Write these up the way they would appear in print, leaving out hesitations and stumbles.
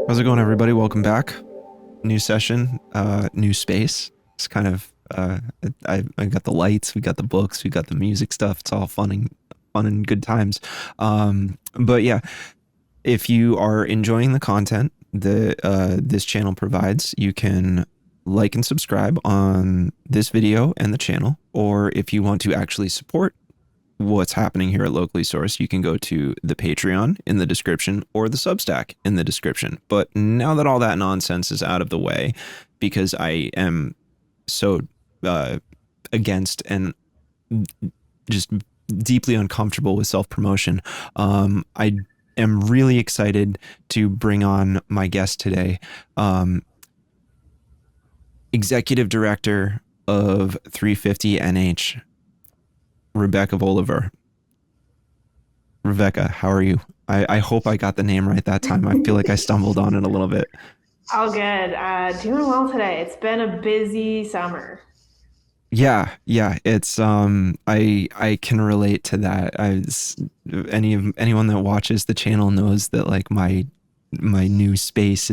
How's it going, everybody? Welcome back. New session, new space. It's kind of I got the lights, we got the books, we got the music stuff. It's all fun and good times. But yeah, if you are enjoying the content that this channel provides, you can like and subscribe on this video and the channel. Or if you want to actually support what's happening here at Locally Sourced, you can go to the Patreon in the description or the Substack in the description. But now that all that nonsense is out of the way, because I am so against and just deeply uncomfortable with self-promotion, I am really excited to bring on my guest today, Executive Director of 350 NH, Rebecca Beaulieu. Rebecca, how are you? I hope I got the name right that time. I feel like I stumbled on it a little bit. All good. Doing well today. It's been a busy summer. Yeah. It's I can relate to that. Anyone that watches the channel knows that like my new space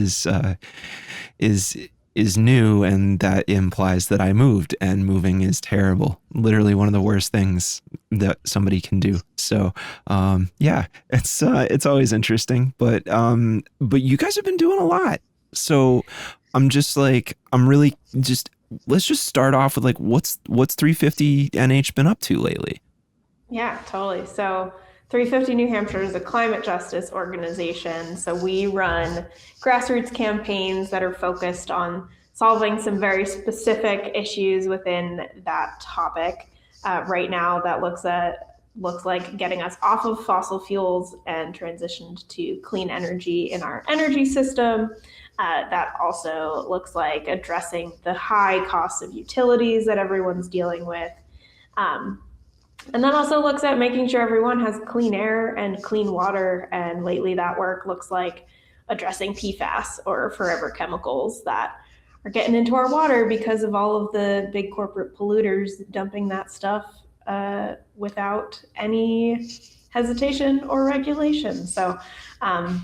is new, and that implies that I moved, and moving is terrible. Literally one of the worst things that somebody can do. So, yeah, it's always interesting, but you guys have been doing a lot. So I'm really just, let's just start off with like, what's 350 NH been up to lately? Yeah, totally. So 350 New Hampshire is a climate justice organization. So we run grassroots campaigns that are focused on solving some very specific issues within that topic. Right now, that looks like getting us off of fossil fuels and transitioned to clean energy in our energy system. That also looks like addressing the high costs of utilities that everyone's dealing with. And that also looks at making sure everyone has clean air and clean water. And lately that work looks like addressing PFAS, or forever chemicals, that are getting into our water because of all of the big corporate polluters dumping that stuff without any hesitation or regulation. So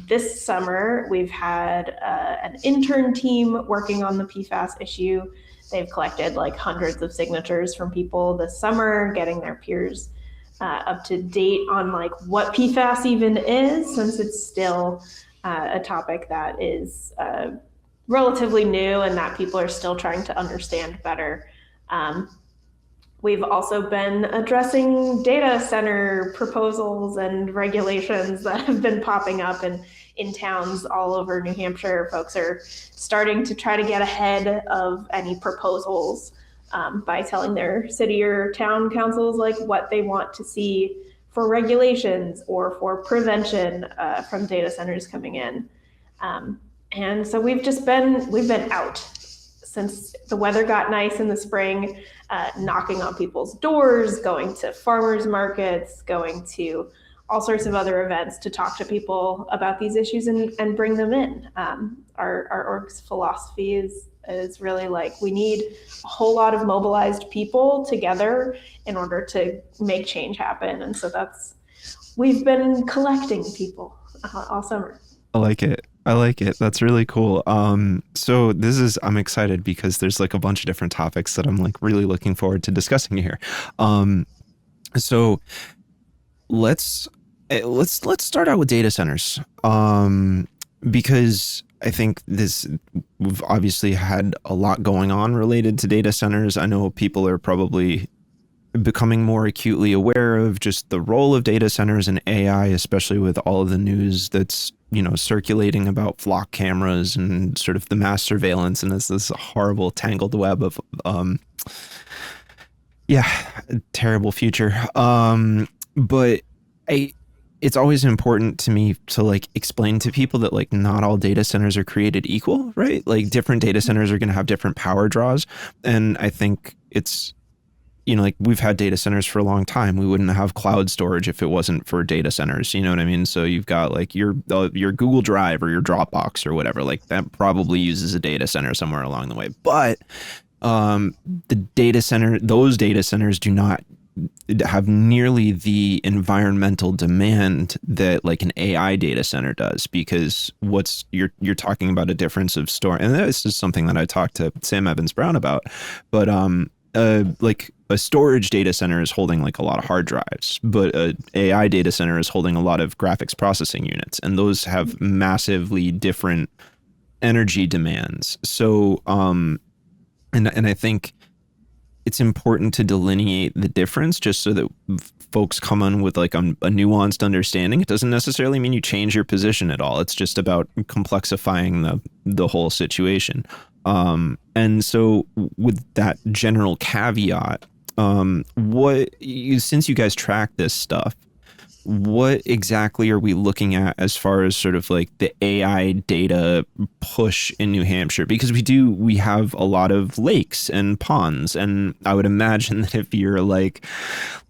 this summer we've had an intern team working on the PFAS issue. They've collected like hundreds of signatures from people this summer, getting their peers up to date on like what PFAS even is, since it's still a topic that is relatively new and that people are still trying to understand better. We've also been addressing data center proposals and regulations that have been popping up in towns all over New Hampshire. Folks are starting to try to get ahead of any proposals by telling their city or town councils like what they want to see for regulations or for prevention from data centers coming in. And so we've been out since the weather got nice in the spring, knocking on people's doors, going to farmers markets, going to all sorts of other events to talk to people about these issues and bring them in. Our org's philosophy is really like, we need a whole lot of mobilized people together in order to make change happen. And so we've been collecting people all summer. I like it. That's really cool. So I'm excited because there's like a bunch of different topics that I'm like really looking forward to discussing here. So let's start out with data centers. Because I think we've obviously had a lot going on related to data centers. I know people are probably becoming more acutely aware of just the role of data centers and AI, especially with all of the news that's, circulating about flock cameras and sort of the mass surveillance, and this horrible tangled web of terrible future. But it's always important to me to like explain to people that like not all data centers are created equal, right? Like different data centers are going to have different power draws, and I think it's, like we've had data centers for a long time. We wouldn't have cloud storage if it wasn't for data centers. You know what I mean? So you've got like your Google Drive or your Dropbox or whatever, like that probably uses a data center somewhere along the way. But those data centers do not have nearly the environmental demand that like an AI data center does, because what's you're talking about a difference of store, and this is something that I talked to Sam Evans Brown about, but like a storage data center is holding like a lot of hard drives, but a AI data center is holding a lot of graphics processing units, and those have massively different energy demands. So and I think it's important to delineate the difference, just so that folks come on with like a nuanced understanding. It doesn't necessarily mean you change your position at all. It's just about complexifying the whole situation. And so with that general caveat, since you guys track this stuff, what exactly are we looking at as far as sort of like the AI data push in New Hampshire? Because we have a lot of lakes and ponds, and I would imagine that if you're like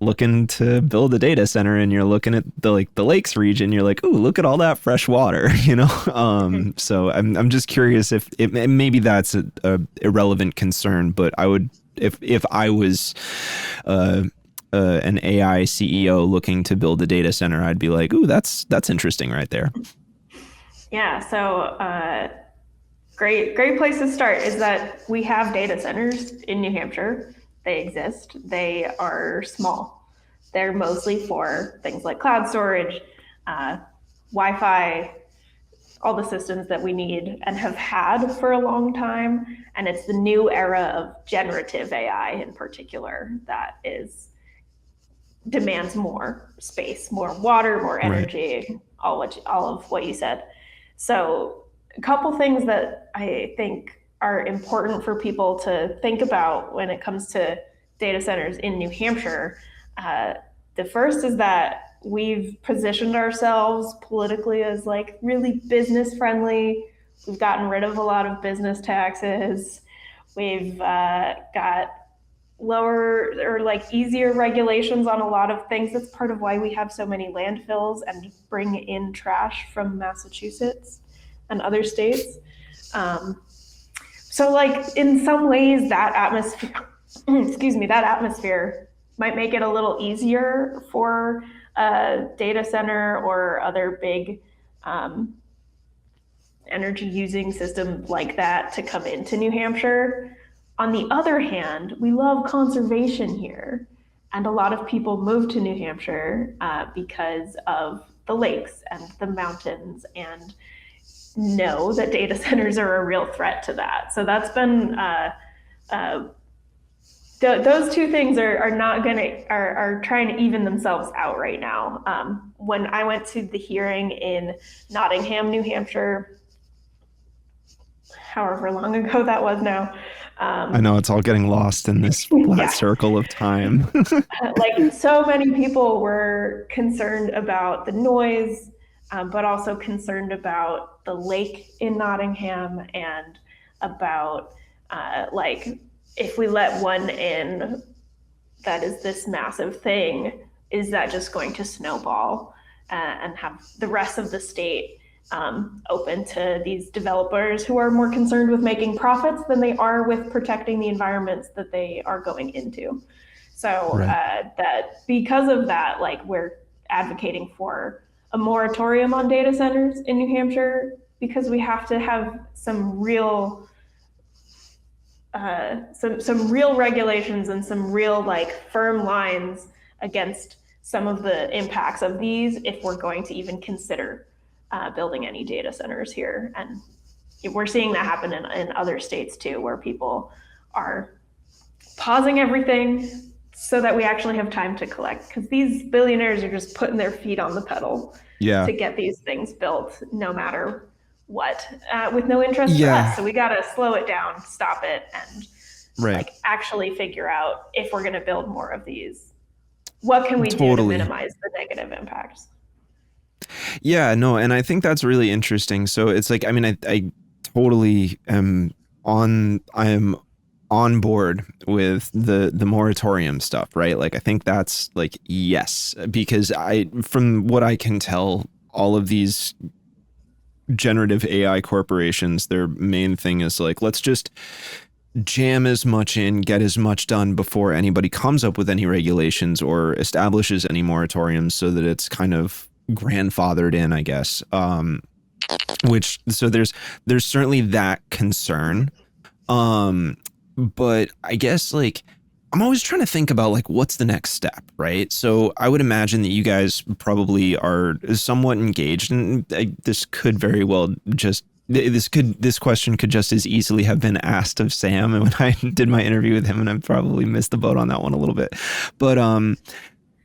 looking to build a data center and you're looking at the lakes region, you're like, ooh, look at all that fresh water, you know? So I'm just curious if maybe that's a irrelevant concern, but I would, if I was an AI CEO looking to build a data center, I'd be like, ooh, that's interesting right there. Yeah. So great place to start is that we have data centers in New Hampshire. They exist. They are small. They're mostly for things like cloud storage, Wi-Fi, all the systems that we need and have had for a long time. And it's the new era of generative AI in particular that demands more space, more water, more energy, right. all of what you said. So a couple things that I think are important for people to think about when it comes to data centers in New Hampshire. The first is that we've positioned ourselves politically as like really business friendly. We've gotten rid of a lot of business taxes. We've got lower or like easier regulations on a lot of things. That's part of why we have so many landfills and bring in trash from Massachusetts and other states. So like in some ways that atmosphere, that atmosphere might make it a little easier for a data center or other big energy using system like that to come into New Hampshire. On the other hand, we love conservation here. And a lot of people move to New Hampshire because of the lakes and the mountains and know that data centers are a real threat to that. So that's been, those two things are trying to even themselves out right now. When I went to the hearing in Nottingham, New Hampshire, however long ago that was now, I know it's all getting lost in this flat circle of time. Like so many people were concerned about the noise, but also concerned about the lake in Nottingham and about like if we let one in that is this massive thing, is that just going to snowball and have the rest of the state open to these developers who are more concerned with making profits than they are with protecting the environments that they are going into. So right. That because of that, like we're advocating for a moratorium on data centers in New Hampshire, because we have to have some real some real regulations and some real like firm lines against some of the impacts of these if we're going to even consider building any data centers here. And we're seeing that happen in other states too, where people are pausing everything so that we actually have time to collect, because these billionaires are just putting their feet on the pedal to get these things built no matter what, with no interest for us. So we got to slow it down, stop it, and like actually figure out if we're going to build more of these, what can we do to minimize the negative impacts? Yeah, no, and I think that's really interesting. So it's like, I mean, I totally am on board with the moratorium stuff, right? Like, I think that's like, yes, because from what I can tell, all of these generative AI corporations, their main thing is like, let's just jam as much in, get as much done before anybody comes up with any regulations or establishes any moratoriums, so that it's kind of grandfathered in, I guess. Which so there's certainly that concern. But I guess like I'm always trying to think about like what's the next step, right? So I would imagine that you guys probably are somewhat engaged, and this could very well just this question could just as easily have been asked of Sam when I did my interview with him, and I probably missed the boat on that one a little bit. But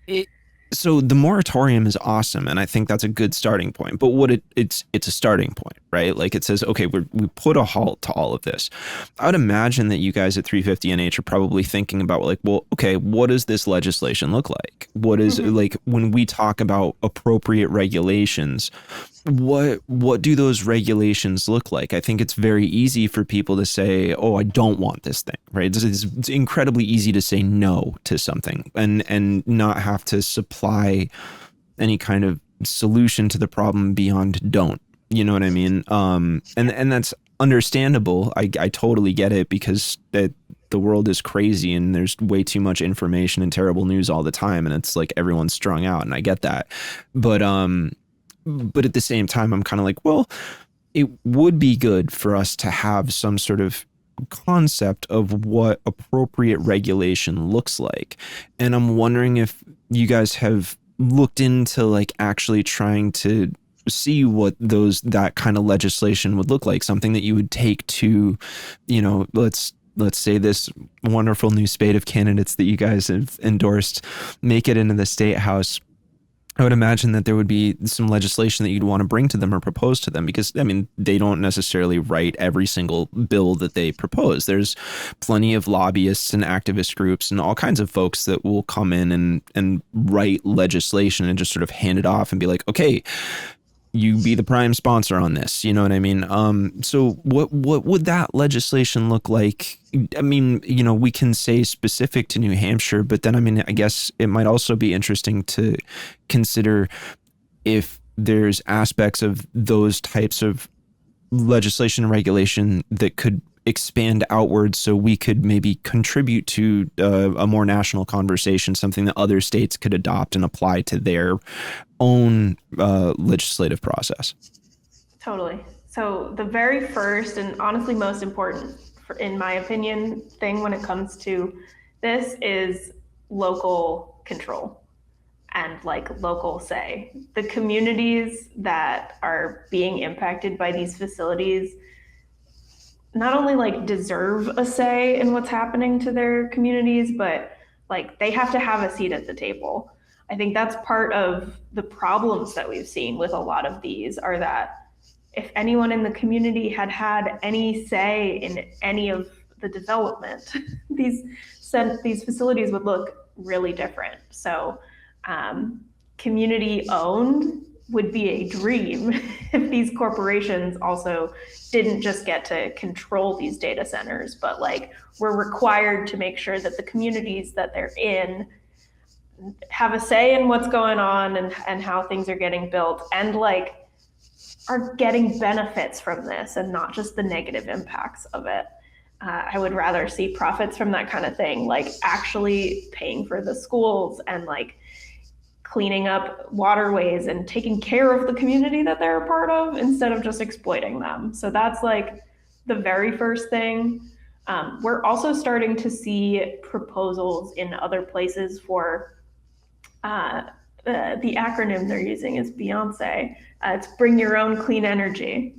it, so the moratorium is awesome, and I think that's a good starting point. But what it's a starting point, right? Like it says, okay, we put a halt to all of this. I would imagine that you guys at 350 NH are probably thinking about like, well, okay, what does this legislation look like? What is like when we talk about appropriate regulations? What do those regulations look like? I think it's very easy for people to say, "Oh, I don't want this thing." Right? It's incredibly easy to say no to something and not have to supply any kind of solution to the problem beyond don't. You know what I mean? And that's understandable. I totally get it, because that the world is crazy and there's way too much information and terrible news all the time, and it's like everyone's strung out, and I get that. But at the same time, I'm kind of like, well, it would be good for us to have some sort of concept of what appropriate regulation looks like. And I'm wondering if you guys have looked into like actually trying to see what that kind of legislation would look like, something that you would take to, let's say this wonderful new spate of candidates that you guys have endorsed make it into the state house. I would imagine that there would be some legislation that you'd want to bring to them or propose to them, because, I mean, they don't necessarily write every single bill that they propose. There's plenty of lobbyists and activist groups and all kinds of folks that will come in and write legislation and just sort of hand it off and be like, okay, you be the prime sponsor on this. You know what I mean? So what would that legislation look like? I mean, we can say specific to New Hampshire, but then, I mean, I guess it might also be interesting to consider if there's aspects of those types of legislation and regulation that could expand outwards, so we could maybe contribute to a more national conversation, something that other states could adopt and apply to their own legislative process. Totally. So the very first and honestly most important, in my opinion, thing when it comes to this is local control and like local say. The communities that are being impacted by these facilities not only like deserve a say in what's happening to their communities, but like they have to have a seat at the table. I think that's part of the problems that we've seen with a lot of these, are that if anyone in the community had had any say in any of the development, these facilities would look really different. So community owned would be a dream if these corporations also didn't just get to control these data centers, but like we're required to make sure that the communities that they're in have a say in what's going on and how things are getting built, and like are getting benefits from this and not just the negative impacts of it. I would rather see profits from that kind of thing, like actually paying for the schools and like cleaning up waterways and taking care of the community that they're a part of, instead of just exploiting them. So that's like the very first thing. We're also starting to see proposals in other places for the acronym they're using is Beyonce. It's Bring Your Own Clean Energy.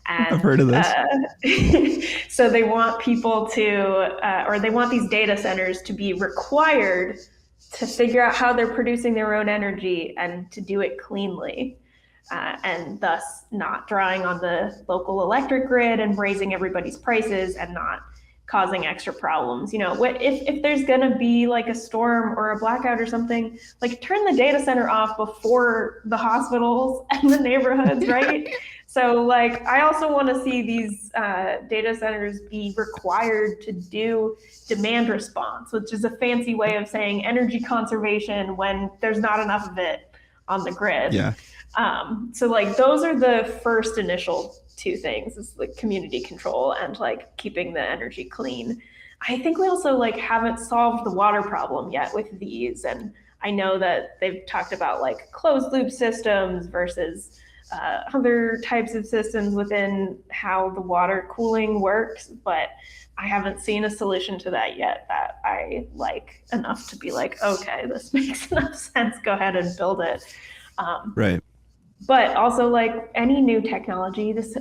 And, I've heard of this. So they want people to, or they want these data centers to be required to figure out how they're producing their own energy and to do it cleanly, and thus not drawing on the local electric grid and raising everybody's prices and not causing extra problems. If there's gonna be like a storm or a blackout or something, like turn the data center off before the hospitals and the neighborhoods, right? So like, I also want to see these data centers be required to do demand response, which is a fancy way of saying energy conservation when there's not enough of it on the grid. Yeah. So like, those are the first initial two things, is like community control and like keeping the energy clean. I think we also like haven't solved the water problem yet with these. And I know that they've talked about like closed loop systems versus other types of systems within how the water cooling works, but I haven't seen a solution to that yet that I like enough to be like, okay, this makes enough sense. Go ahead and build it. Um, Right. but also, like any new technology, this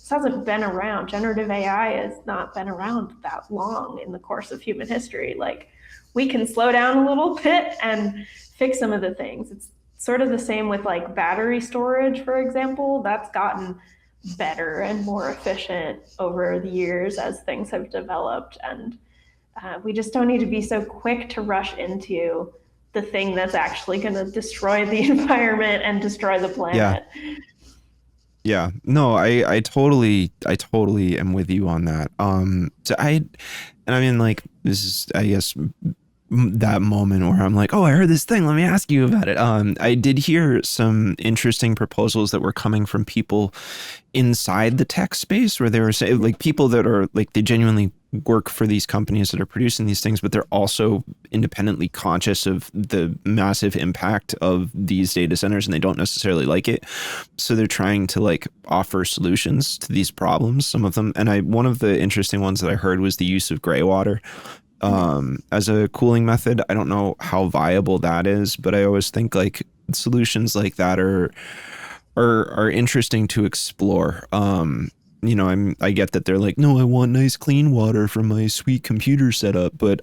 hasn't been around. Generative AI has not been around that long in the course of human history. Like we can slow down a little bit and fix some of the things. It's sort of the same with like battery storage, for example. That's gotten better and more efficient over the years as things have developed. And we just don't need to be so quick to rush into the thing that's actually going to destroy the environment and destroy the Yeah. planet. Yeah. No, I totally am with you on that. And I mean, like, this is, I guess, that moment where I'm like, oh, I heard this thing. Let me ask you about it. I did hear some interesting proposals that were coming from people inside the tech space where they were saying, like, people that are like, they genuinely work for these companies that are producing these things, but they're also independently conscious of the massive impact of these data centers and they don't necessarily like it. So they're trying to like offer solutions to these problems, some of them. And one of the interesting ones that I heard was the use of gray water as a cooling method. I don't know how viable that is, but I always think like solutions like that are interesting to explore. I get that they're like, no, I want nice clean water from my sweet computer setup, but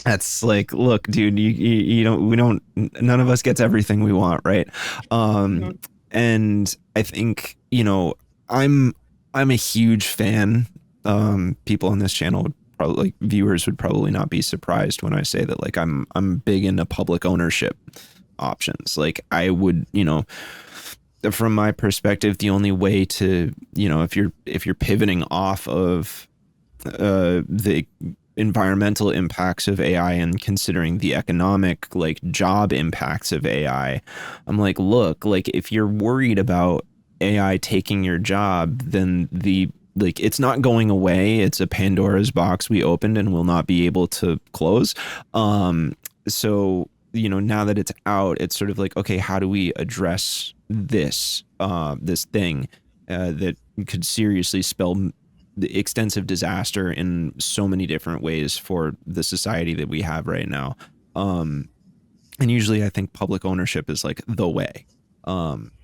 that's like, look, dude, you don't, we don't, none of us gets everything we want, right? Mm-hmm. And I think, I'm a huge fan. People on this channel would probably, like, viewers would probably not be surprised when I say that, like, I'm big into public ownership options. Like, I would, from my perspective, the only way to, if you're pivoting off of the environmental impacts of AI and considering the economic, like, job impacts of AI, I'm like, look, like, if you're worried about AI taking your job, then it's not going away. It's a Pandora's box we opened and will not be able to close. So, now that it's out, it's sort of like, okay, how do we address this thing that could seriously spell the extensive disaster in so many different ways for the society that we have right now. And usually I think public ownership is like the way,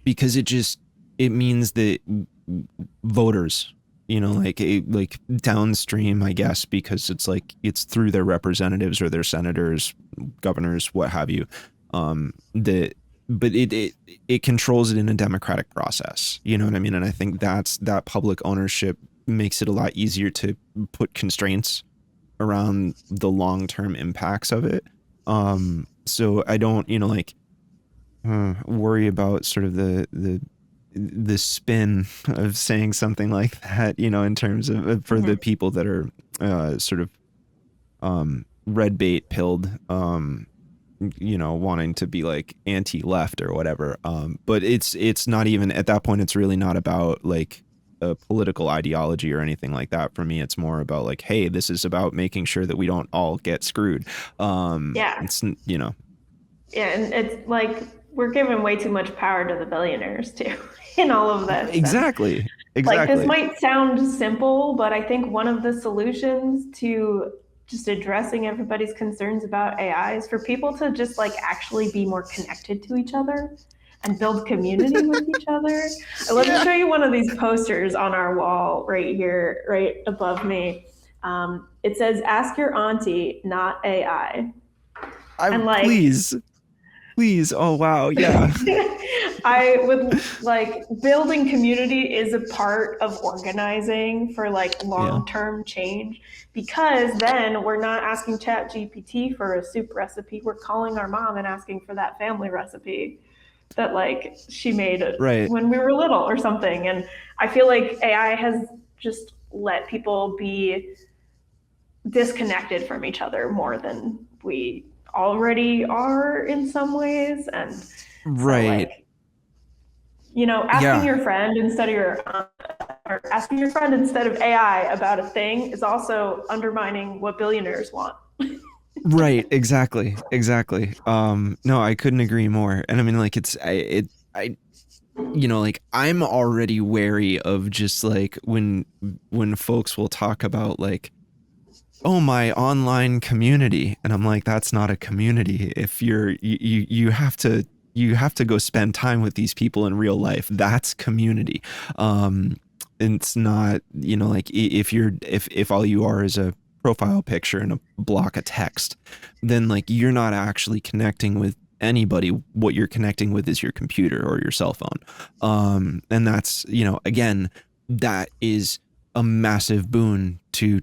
because it means that voters, like downstream, I guess, because it's like, it's through their representatives or their senators, governors, what have you, but it controls it in a democratic process. You know what I mean? And I think that public ownership makes it a lot easier to put constraints around the long-term impacts of it. So I don't, worry about sort of the spin of saying something like that, in terms of for the people that are sort of red bait pilled, wanting to be like anti-left or whatever. But it's not even at that point. It's really not about like a political ideology or anything like that. For me, it's more about like, hey, this is about making sure that we don't all get screwed. Yeah. It's Yeah, and it's like we're giving way too much power to the billionaires too in all of this. exactly. And like this Exactly. might sound simple, but I think one of the solutions to just addressing everybody's concerns about AI is for people to just like actually be more connected to each other and build community with each other. Let me show you one of these posters on our wall right here, right above me. It says, "Ask your auntie, not AI." And like, Please. Oh, wow. Yeah. I would like building community is a part of organizing for like long-term change, because then we're not asking Chat GPT for a soup recipe. We're calling our mom and asking for that family recipe that like she made Right. when we were little or something. And I feel like AI has just let people be disconnected from each other more than we already are in some ways. And so Right. like You know, Yeah. asking your friend instead of AI about a thing is also undermining what billionaires want. Right, exactly. No, I couldn't agree more. And I mean, like, I, like, I'm already wary of just like when folks will talk about like, oh, my online community, and I'm like, that's not a community. If you have to go spend time with these people in real life. That's community. Um, it's not, like, if all you are is a profile picture and a block of text, then like you're not actually connecting with anybody. What you're connecting with is your computer or your cell phone. And that's, again, that is a massive boon to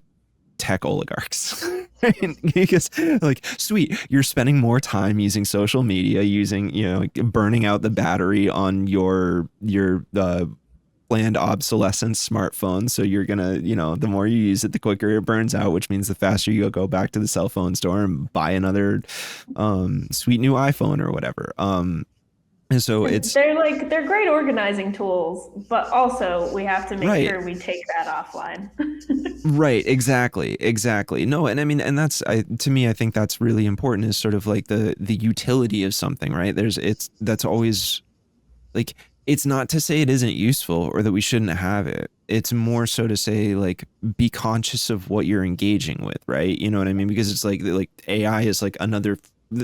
tech oligarchs. Right? Because, like, sweet, you're spending more time using social media, using, like, burning out the battery on your planned obsolescence smartphone. So you're gonna, the more you use it, the quicker it burns out, which means the faster you go back to the cell phone store and buy another sweet new iPhone or whatever. And so And it's they're great organizing tools, but also we have to make right. sure we take that offline. Right, exactly. No, and I mean, and to me, I think that's really important, is sort of like the utility of something, right? That's always like, it's not to say it isn't useful or that we shouldn't have it. It's more so to say, like, be conscious of what you're engaging with, right? You know what I mean? Because it's like AI is like another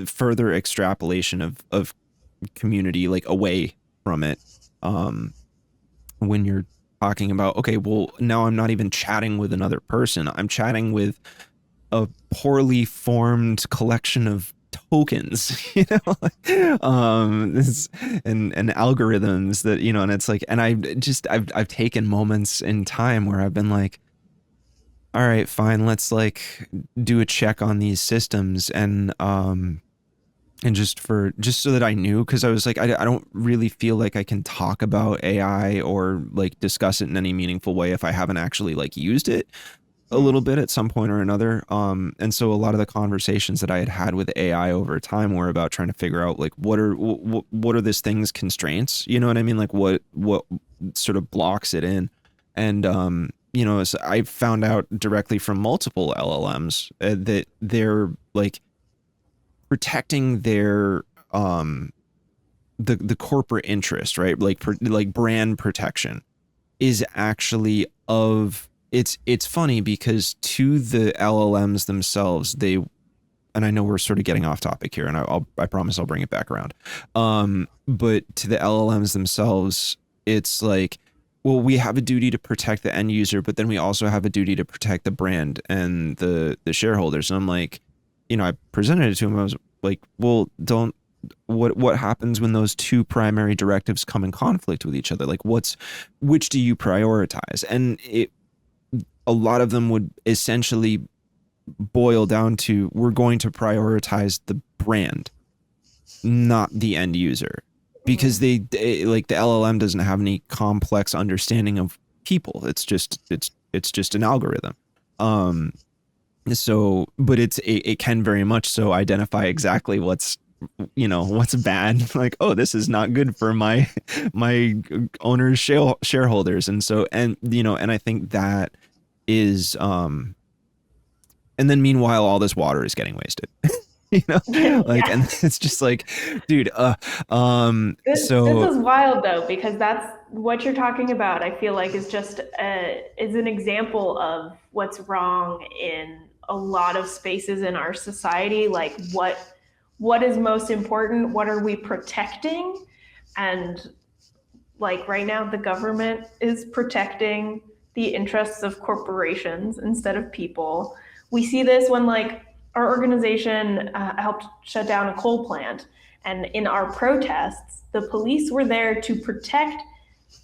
further extrapolation of community, like, away from it. Um, when you're talking about, okay, well, now I'm not even chatting with another person. I'm chatting with a poorly formed collection of tokens, this, and algorithms that, and it's like, and I've taken moments in time where I've been like, all right, fine, let's like do a check on these systems, and just so that I knew, because I was like, I don't really feel like I can talk about AI or like discuss it in any meaningful way if I haven't actually like used it a little bit at some point or another. And so a lot of the conversations that I had with AI over time were about trying to figure out like what are this thing's constraints? You know what I mean? Like what sort of blocks it in, and so I found out directly from multiple LLMs that they're like protecting their the corporate interest, right? Like brand protection is actually of it's funny because to the LLMs themselves, and I know we're sort of getting off topic here, and I promise I'll bring it back around. But to the LLMs themselves, it's like, well, we have a duty to protect the end user, but then we also have a duty to protect the brand and the shareholders. And I'm like, I presented it to him. I was like, well, don't what happens when those two primary directives come in conflict with each other? Like, which do you prioritize? And a lot of them would essentially boil down to, we're going to prioritize the brand, not the end user, because like the LLM doesn't have any complex understanding of people. It's just an algorithm. So, but it can very much so identify exactly what's bad. Like, oh, this is not good for my owner's shareholders. And so, and I think that is, and then meanwhile, all this water is getting wasted. Like, Yeah. and it's just like, dude, This so is wild though, because that's what you're talking about. I feel like is an example of what's wrong in a lot of spaces in our society. Like what is most important? What are we protecting? And like right now, the government is protecting the interests of corporations instead of people. We see this when like our organization helped shut down a coal plant, and in our protests, the police were there to protect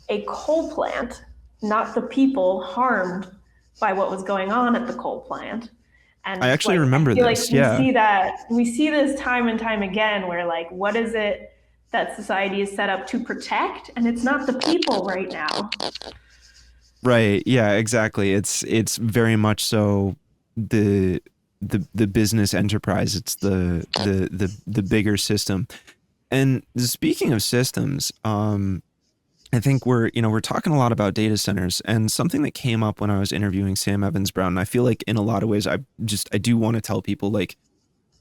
a coal plant, not the people harmed by what was going on at the coal plant. I And actually like I remember feel like this. Yeah. we see this time and time again where like what is it that society is set up to protect, and it's not the people right now. Right. Yeah, exactly. It's very much so the the business enterprise. It's the bigger system. And speaking of systems, I think we're talking a lot about data centers, and something that came up when I was interviewing Sam Evans Brown, and I feel like in a lot of ways I do want to tell people, like,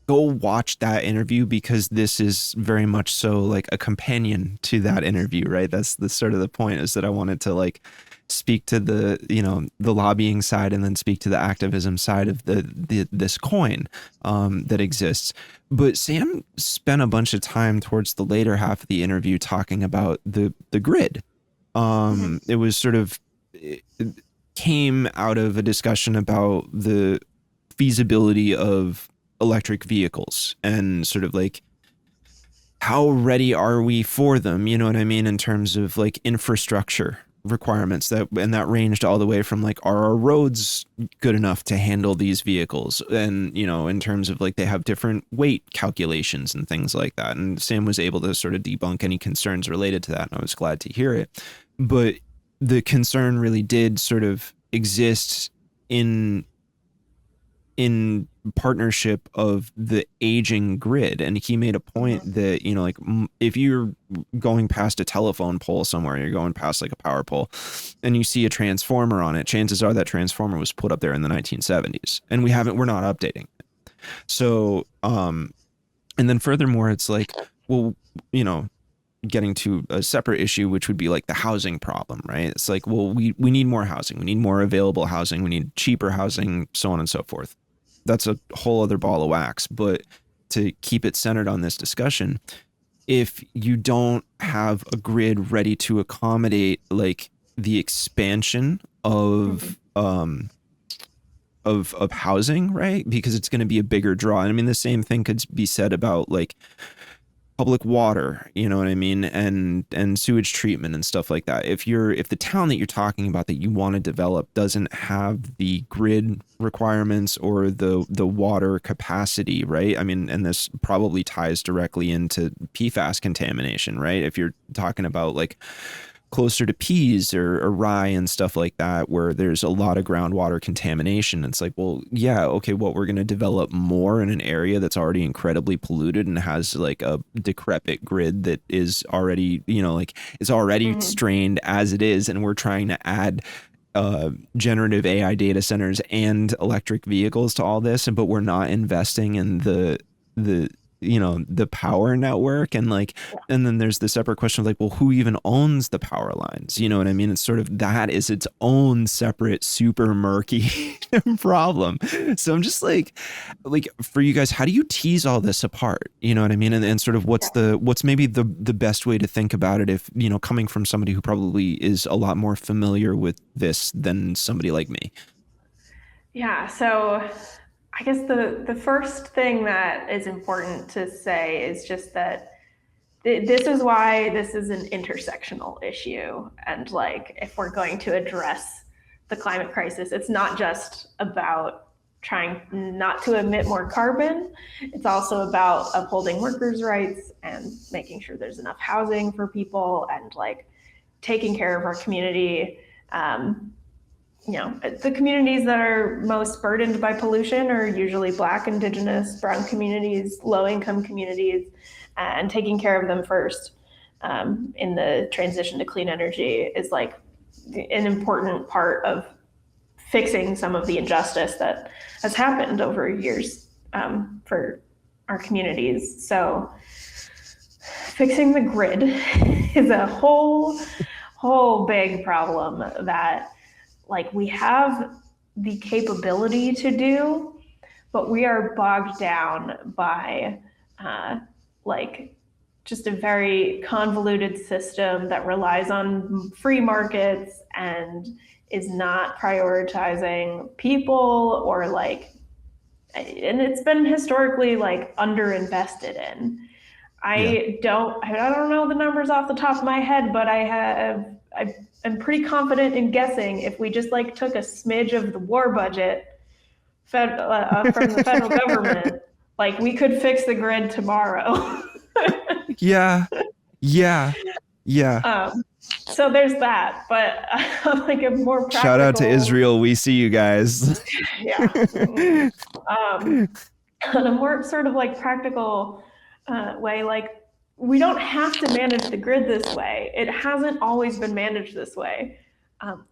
go watch that interview, because this is very much so like a companion to that interview, right? That's the sort of the point, is that I wanted to like speak to the lobbying side, and then speak to the activism side of this coin that exists. But Sam spent a bunch of time towards the later half of the interview talking about the grid. It was sort of, it came out of a discussion about the feasibility of electric vehicles, and sort of like, how ready are we for them? You know what I mean? In terms of like infrastructure requirements, and that ranged all the way from like, are our roads good enough to handle these vehicles? And, in terms of like, they have different weight calculations and things like that. And Sam was able to sort of debunk any concerns related to that. And I was glad to hear it. But the concern really did sort of exist in partnership of the aging grid. And he made a point that, like, if you're going past a telephone pole somewhere, you're going past like a power pole, and you see a transformer on it, chances are that transformer was put up there in the 1970s, and we're not updating it. So and then furthermore, it's like, well, getting to a separate issue, which would be like the housing problem, right? It's like, well, we need more housing, we need more available housing, we need cheaper housing, so on and so forth. That's a whole other ball of wax. But to keep it centered on this discussion, if you don't have a grid ready to accommodate like the expansion of housing, right? Because it's going to be a bigger draw. And I mean, the same thing could be said about like public water, you know what I mean, and sewage treatment and stuff like that. If the town that you're talking about that you want to develop doesn't have the grid requirements or the water capacity, right? I mean, and this probably ties directly into PFAS contamination, right? If you're talking about like closer to peas or rye and stuff like that, where there's a lot of groundwater contamination. It's like, well, yeah, okay, what, we're going to develop more in an area that's already incredibly polluted and has like a decrepit grid that is already, like, it's already strained as it is, and we're trying to add generative AI data centers and electric vehicles to all this, but we're not investing in the power network. And like, and then there's the separate question of like, well, who even owns the power lines? You know what I mean? It's sort of, that is its own separate, super murky problem. So I'm just like for you guys, how do you tease all this apart? You know what I mean? And sort of what's maybe the best way to think about it, if, coming from somebody who probably is a lot more familiar with this than somebody like me. Yeah. So I guess the first thing that is important to say is just that this is why this is an intersectional issue. And like, if we're going to address the climate crisis, it's not just about trying not to emit more carbon. It's also about upholding workers' rights and making sure there's enough housing for people, and like taking care of our community. The communities that are most burdened by pollution are usually Black, Indigenous, Brown communities, low-income communities, and taking care of them first in the transition to clean energy is like an important part of fixing some of the injustice that has happened over years for our communities. So fixing the grid is a whole big problem that, like, we have the capability to do, but we are bogged down by just a very convoluted system that relies on free markets and is not prioritizing people, or and it's been historically like underinvested in. I don't know the numbers off the top of my head, but I'm pretty confident in guessing if we just like took a smidge of the war budget from the federal government, like we could fix the grid tomorrow. Yeah. So there's that, but like a more practical. Shout out to Israel. We see you guys. Yeah. On a more sort of like practical way, like we don't have to manage the grid this way. It hasn't always been managed this way.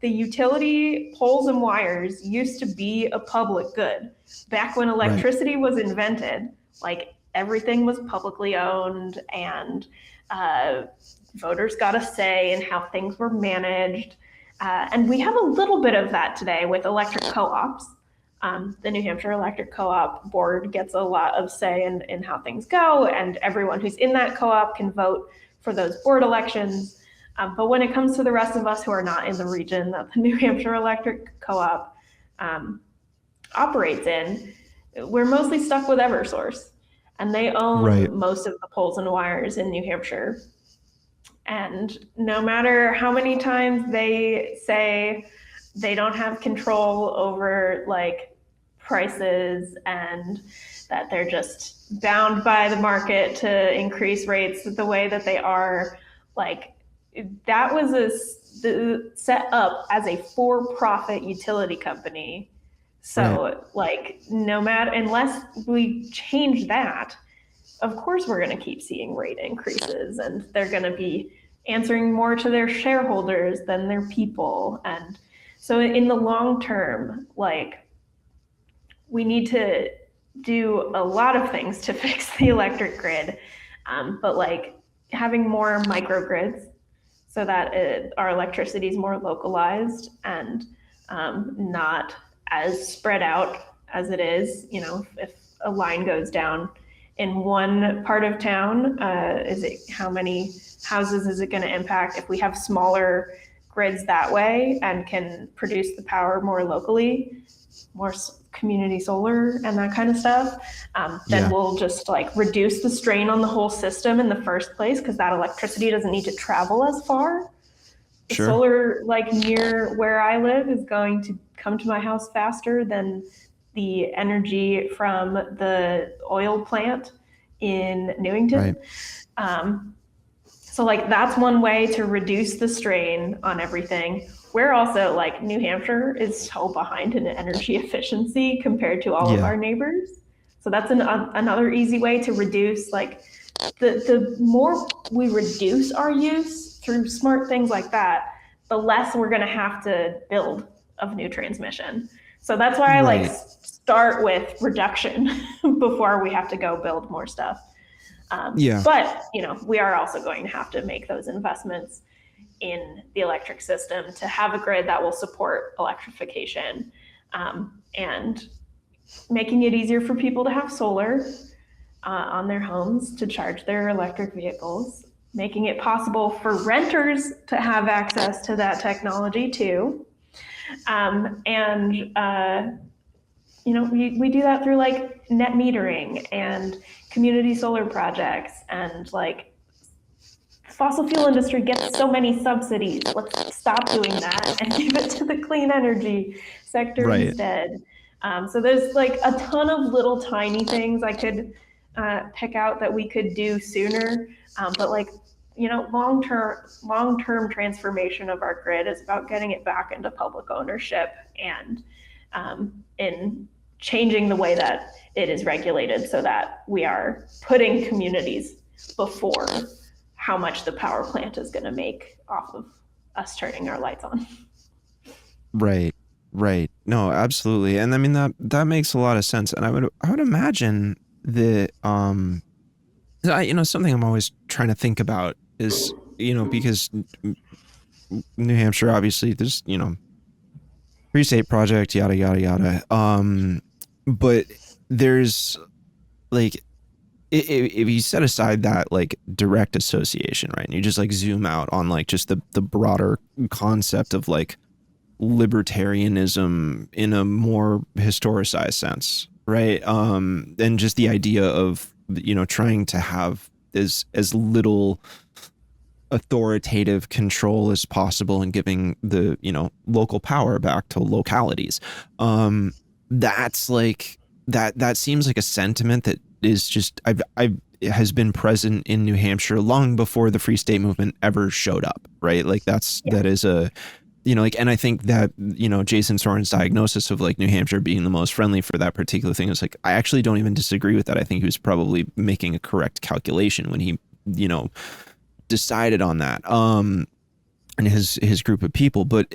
The utility poles and wires used to be a public good. Back when electricity was invented, like everything was publicly owned, and voters got a say in how things were managed. And we have a little bit of that today with electric co-ops. The New Hampshire Electric Co-op Board gets a lot of say in how things go, and everyone who's in that co-op can vote for those board elections. But when it comes to the rest of us who are not in the region that the New Hampshire Electric Co-op operates in, we're mostly stuck with Eversource, and they own most of the poles and wires in New Hampshire. And no matter how many times they say they don't have control over like prices and that they're just bound by the market to increase rates the way that they are, like that was set up as a for-profit utility company. So like no matter, unless we change that, of course we're going to keep seeing rate increases, and they're going to be answering more to their shareholders than their people. And so in the long term, like we need to do a lot of things to fix the electric grid, but like having more microgrids so that our electricity is more localized and not as spread out as it is. You know, if a line goes down in one part of town, how many houses is it going to impact? If we have smaller grids that way and can produce the power more locally, more community solar and that kind of stuff, then we'll just like reduce the strain on the whole system in the first place, because that electricity doesn't need to travel as far. The solar, like near where I live, is going to come to my house faster than the energy from the oil plant in Newington. So like that's one way to reduce the strain on everything. We're also like, New Hampshire is so behind in energy efficiency compared to all of our neighbors. So that's another easy way to reduce, like the more we reduce our use through smart things like that, the less we're going to have to build of new transmission. So that's why I like start with reduction before we have to go build more stuff. But you know, we are also going to have to make those investments in the electric system to have a grid that will support electrification, and making it easier for people to have solar on their homes to charge their electric vehicles, making it possible for renters to have access to that technology too. You know, we do that through like net metering and community solar projects, and like fossil fuel industry gets so many subsidies. Let's stop doing that and give it to the clean energy sector instead. So there's like a ton of little tiny things I could pick out that we could do sooner. But like, you know, long-term transformation of our grid is about getting it back into public ownership and in changing the way that it is regulated, so that we are putting communities before how much the power plant is going to make off of us turning our lights on. Right. No, absolutely. And I mean, that makes a lot of sense. And I would imagine that, you know, something I'm always trying to think about is, you know, because New Hampshire, obviously there's, you know, Free State Project, yada, yada, yada. But there's like, if you set aside that like direct association, right, and you just like zoom out on like just the broader concept of like libertarianism in a more historicized sense, right? And just the idea of, you know, trying to have as little authoritative control as possible and giving the, you know, local power back to localities. That's like that seems like a sentiment that is just has been present in New Hampshire long before the Free State movement ever showed up, right? Like that is a, you know, like, and I think that, you know, Jason Soren's diagnosis of like New Hampshire being the most friendly for that particular thing is like, I actually don't even disagree with that. I think he was probably making a correct calculation when he decided on that. And his group of people. But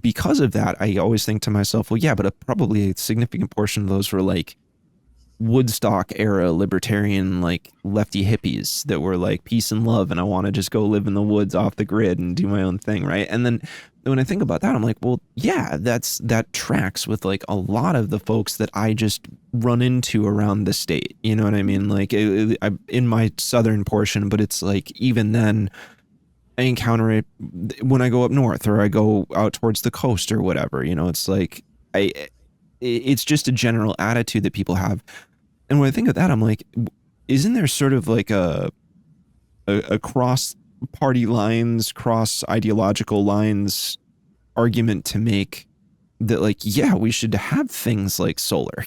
because of that, I always think to myself, well, yeah, but probably a significant portion of those were like Woodstock era libertarian, like lefty hippies that were like peace and love, and I want to just go live in the woods off the grid and do my own thing, right? And then when I think about that, I'm like, well, yeah, that tracks with like a lot of the folks that I just run into around the state. You know what I mean? Like in my southern portion, but it's like even then I encounter it when I go up north or I go out towards the coast or whatever. It's like it's just a general attitude that people have. And when I think of that, I'm like, isn't there sort of like a cross party lines, cross ideological lines argument to make that, like, yeah, we should have things like solar,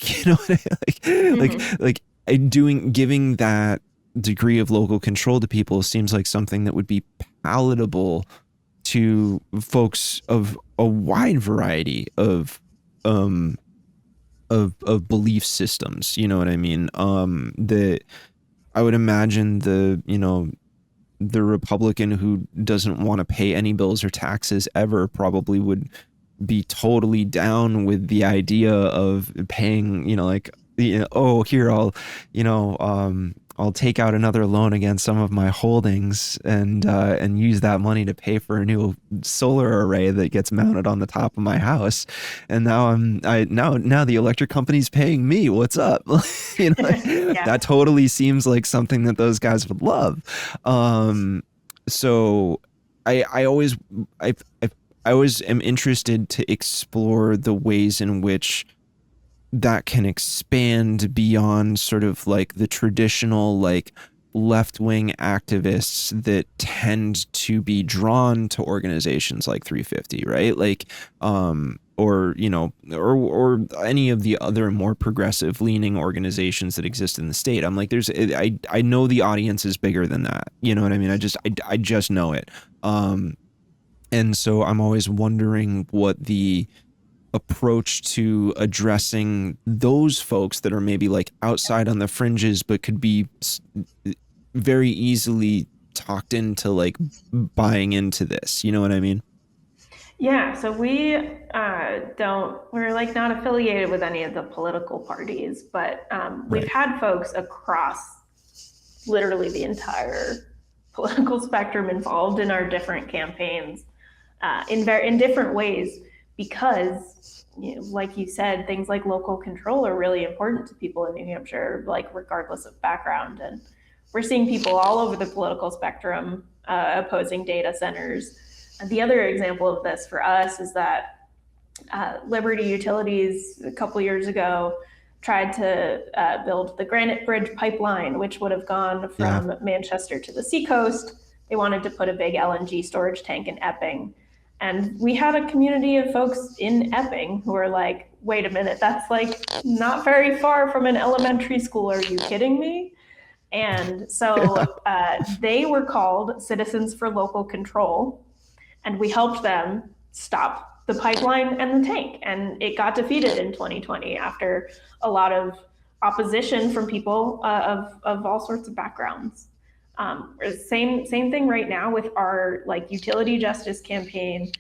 giving that degree of local control to people seems like something that would be palatable to folks of a wide variety of belief systems. You know what I mean? That I would imagine the Republican who doesn't want to pay any bills or taxes ever probably would be totally down with the idea of paying, oh, here, I'll take out another loan against some of my holdings and use that money to pay for a new solar array that gets mounted on the top of my house. And now now the electric company's paying me. What's up? Yeah. That totally seems like something that those guys would love. So I always am interested to explore the ways in which that can expand beyond sort of like the traditional like left-wing activists that tend to be drawn to organizations like 350, right? Like or any of the other more progressive leaning organizations that exist in the state. I'm like, I know the audience is bigger than that. You know what I mean? I just know it. And so I'm always wondering what the approach to addressing those folks that are maybe like outside on the fringes, but could be very easily talked into like buying into this. You know what I mean? Yeah, so we're like not affiliated with any of the political parties, but we've Right. had folks across literally the entire political spectrum involved in our different campaigns in different ways because, like you said, things like local control are really important to people in New Hampshire, like regardless of background. And we're seeing people all over the political spectrum opposing data centers. And the other example of this for us is that Liberty Utilities a couple years ago tried to build the Granite Bridge pipeline, which would have gone from Manchester to the seacoast. They wanted to put a big LNG storage tank in Epping. And we had a community of folks in Epping who were like, wait a minute, that's like not very far from an elementary school. Are you kidding me? And so they were called Citizens for Local Control, and we helped them stop the pipeline and the tank. And it got defeated in 2020 after a lot of opposition from people of all sorts of backgrounds. Same thing right now with our like utility justice campaign.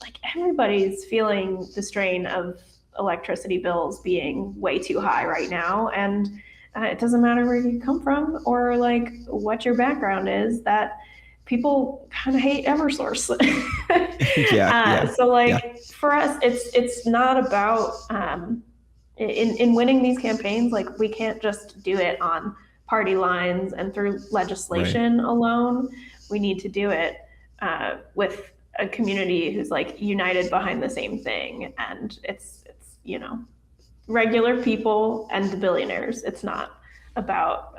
Like everybody's feeling the strain of electricity bills being way too high right now, and it doesn't matter where you come from or like what your background is. That people kind of hate EverSource. So like for us, it's not about in winning these campaigns. Like we can't just do it on party lines and through legislation alone. We need to do it with a community who's like united behind the same thing, and it's regular people and the billionaires. It's not about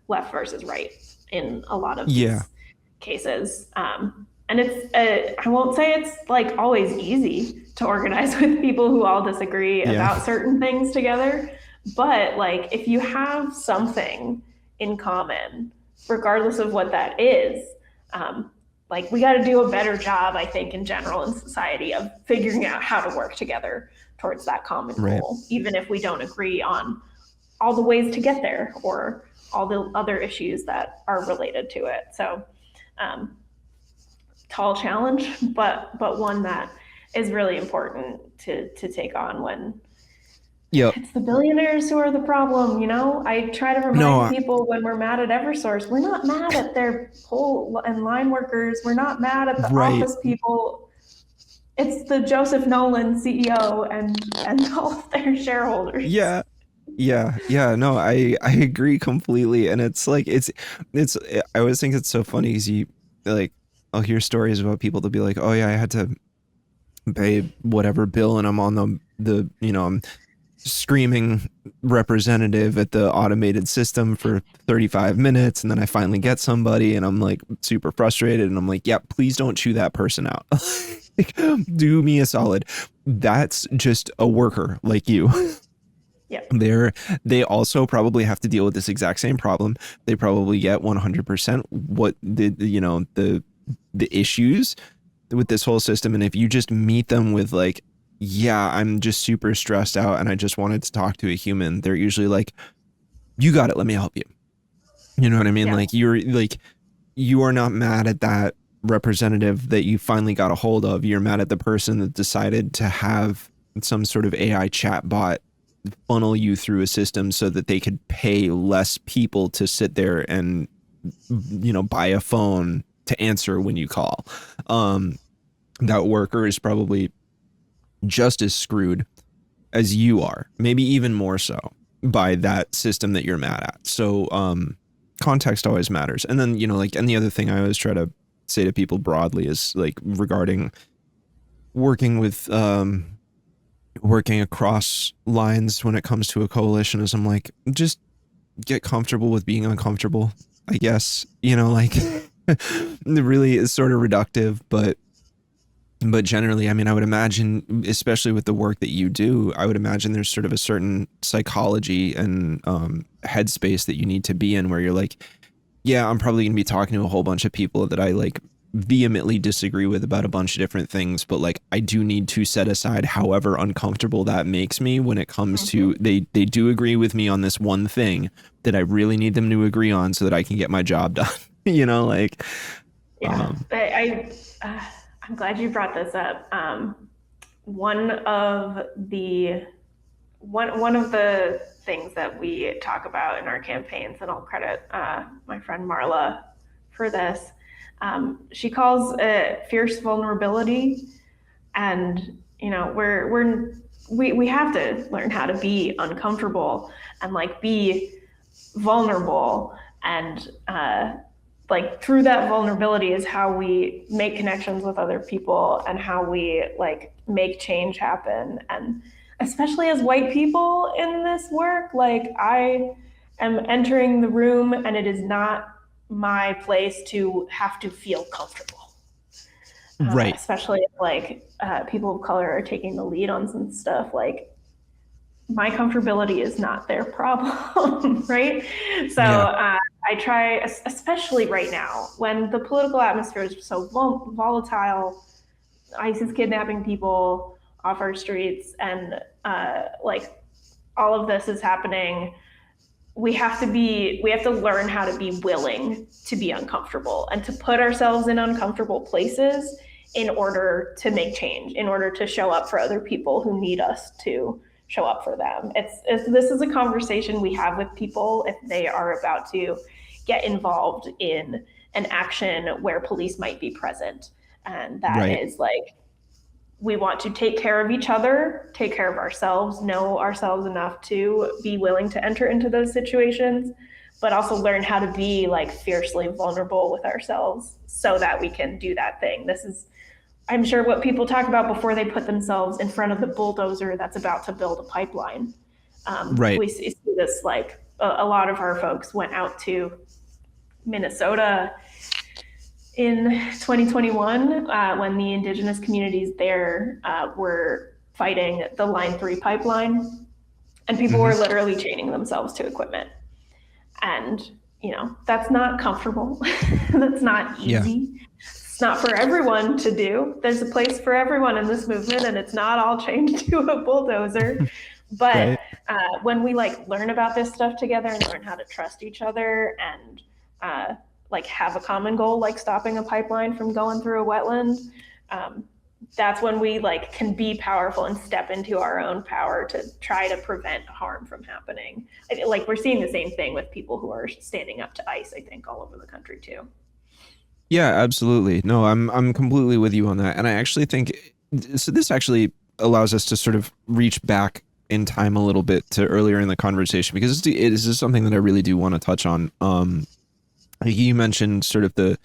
left versus right in a lot of these cases. And it's I won't say it's like always easy to organize with people who all disagree about certain things together. But like if you have something in common, regardless of what that is, like we got to do a better job, I think, in general in society of figuring out how to work together towards that common goal, even if we don't agree on all the ways to get there or all the other issues that are related to it. So tall challenge, but one that is really important to take on when Yep. it's the billionaires who are the problem. I try to No, remind people when we're mad at Eversource, we're not mad at their pole and line workers. We're not mad at the right. office people. It's the Joseph Nolan CEO and all of their shareholders. Yeah. Yeah. No, I agree completely. And it's like, I always think it's so funny because like, I'll hear stories about people to be like, oh yeah, I had to pay whatever bill and I'm on I'm screaming representative at the automated system for 35 minutes. And then I finally get somebody and I'm like super frustrated. And I'm like, yeah, please don't chew that person out. Like, do me a solid. That's just a worker like you. Yeah. They also probably have to deal with this exact same problem. They probably get 100% what the issues with this whole system. And if you just meet them with like, yeah, I'm just super stressed out and I just wanted to talk to a human, they're usually like, you got it, let me help you. You know what I mean? Yeah. Like you are not mad at that representative that you finally got a hold of. You're mad at the person that decided to have some sort of AI chat bot funnel you through a system so that they could pay less people to sit there and buy a phone to answer when you call. That worker is probably just as screwed as you are, maybe even more so by that system that you're mad at. So context always matters. And then and the other thing I always try to say to people broadly is like regarding working with working across lines when it comes to a coalition is I'm like, just get comfortable with being uncomfortable, I guess. It really is sort of reductive, but generally, I mean, I would imagine, especially with the work that you do, I would imagine there's sort of a certain psychology and headspace that you need to be in where you're like, yeah, I'm probably going to be talking to a whole bunch of people that I like vehemently disagree with about a bunch of different things, but like I do need to set aside however uncomfortable that makes me when it comes to they do agree with me on this one thing that I really need them to agree on so that I can get my job done. Yeah. I'm glad you brought this up. One of the things that we talk about in our campaigns, and I'll credit my friend Marla for this. She calls it fierce vulnerability, and we have to learn how to be uncomfortable and like be vulnerable, and like through that vulnerability is how we make connections with other people and how we like make change happen. And especially as white people in this work, like I am entering the room and it is not my place to have to feel comfortable. Right. Especially if like people of color are taking the lead on some stuff, like my comfortability is not their problem, right? So I try, especially right now, when the political atmosphere is so volatile, ICE is kidnapping people off our streets, and like all of this is happening. We have to learn how to be willing to be uncomfortable and to put ourselves in uncomfortable places in order to make change, in order to show up for other people who need us to show up for them. This is a conversation we have with people if they are about to get involved in an action where police might be present. And that is like, we want to take care of each other, take care of ourselves, know ourselves enough to be willing to enter into those situations, but also learn how to be like fiercely vulnerable with ourselves so that we can do that thing. This is, I'm sure, what people talk about before they put themselves in front of the bulldozer that's about to build a pipeline. We see this, like a lot of our folks went out to Minnesota in 2021 when the indigenous communities there were fighting the Line 3 pipeline, and people were literally chaining themselves to equipment. And, that's not comfortable. That's not easy. Yeah. It's not for everyone to do. There's a place for everyone in this movement, and it's not all chained to a bulldozer. But when we like learn about this stuff together and learn how to trust each other and like have a common goal, like stopping a pipeline from going through a wetland, um, that's when we like can be powerful and step into our own power to try to prevent harm from happening. Like we're seeing the same thing with people who are standing up to ICE, I think, all over the country too. Yeah, absolutely. No, I'm completely with you on that. And I actually think so this actually allows us to sort of reach back in time a little bit to earlier in the conversation because it is something that I really do want to touch on. You mentioned sort of the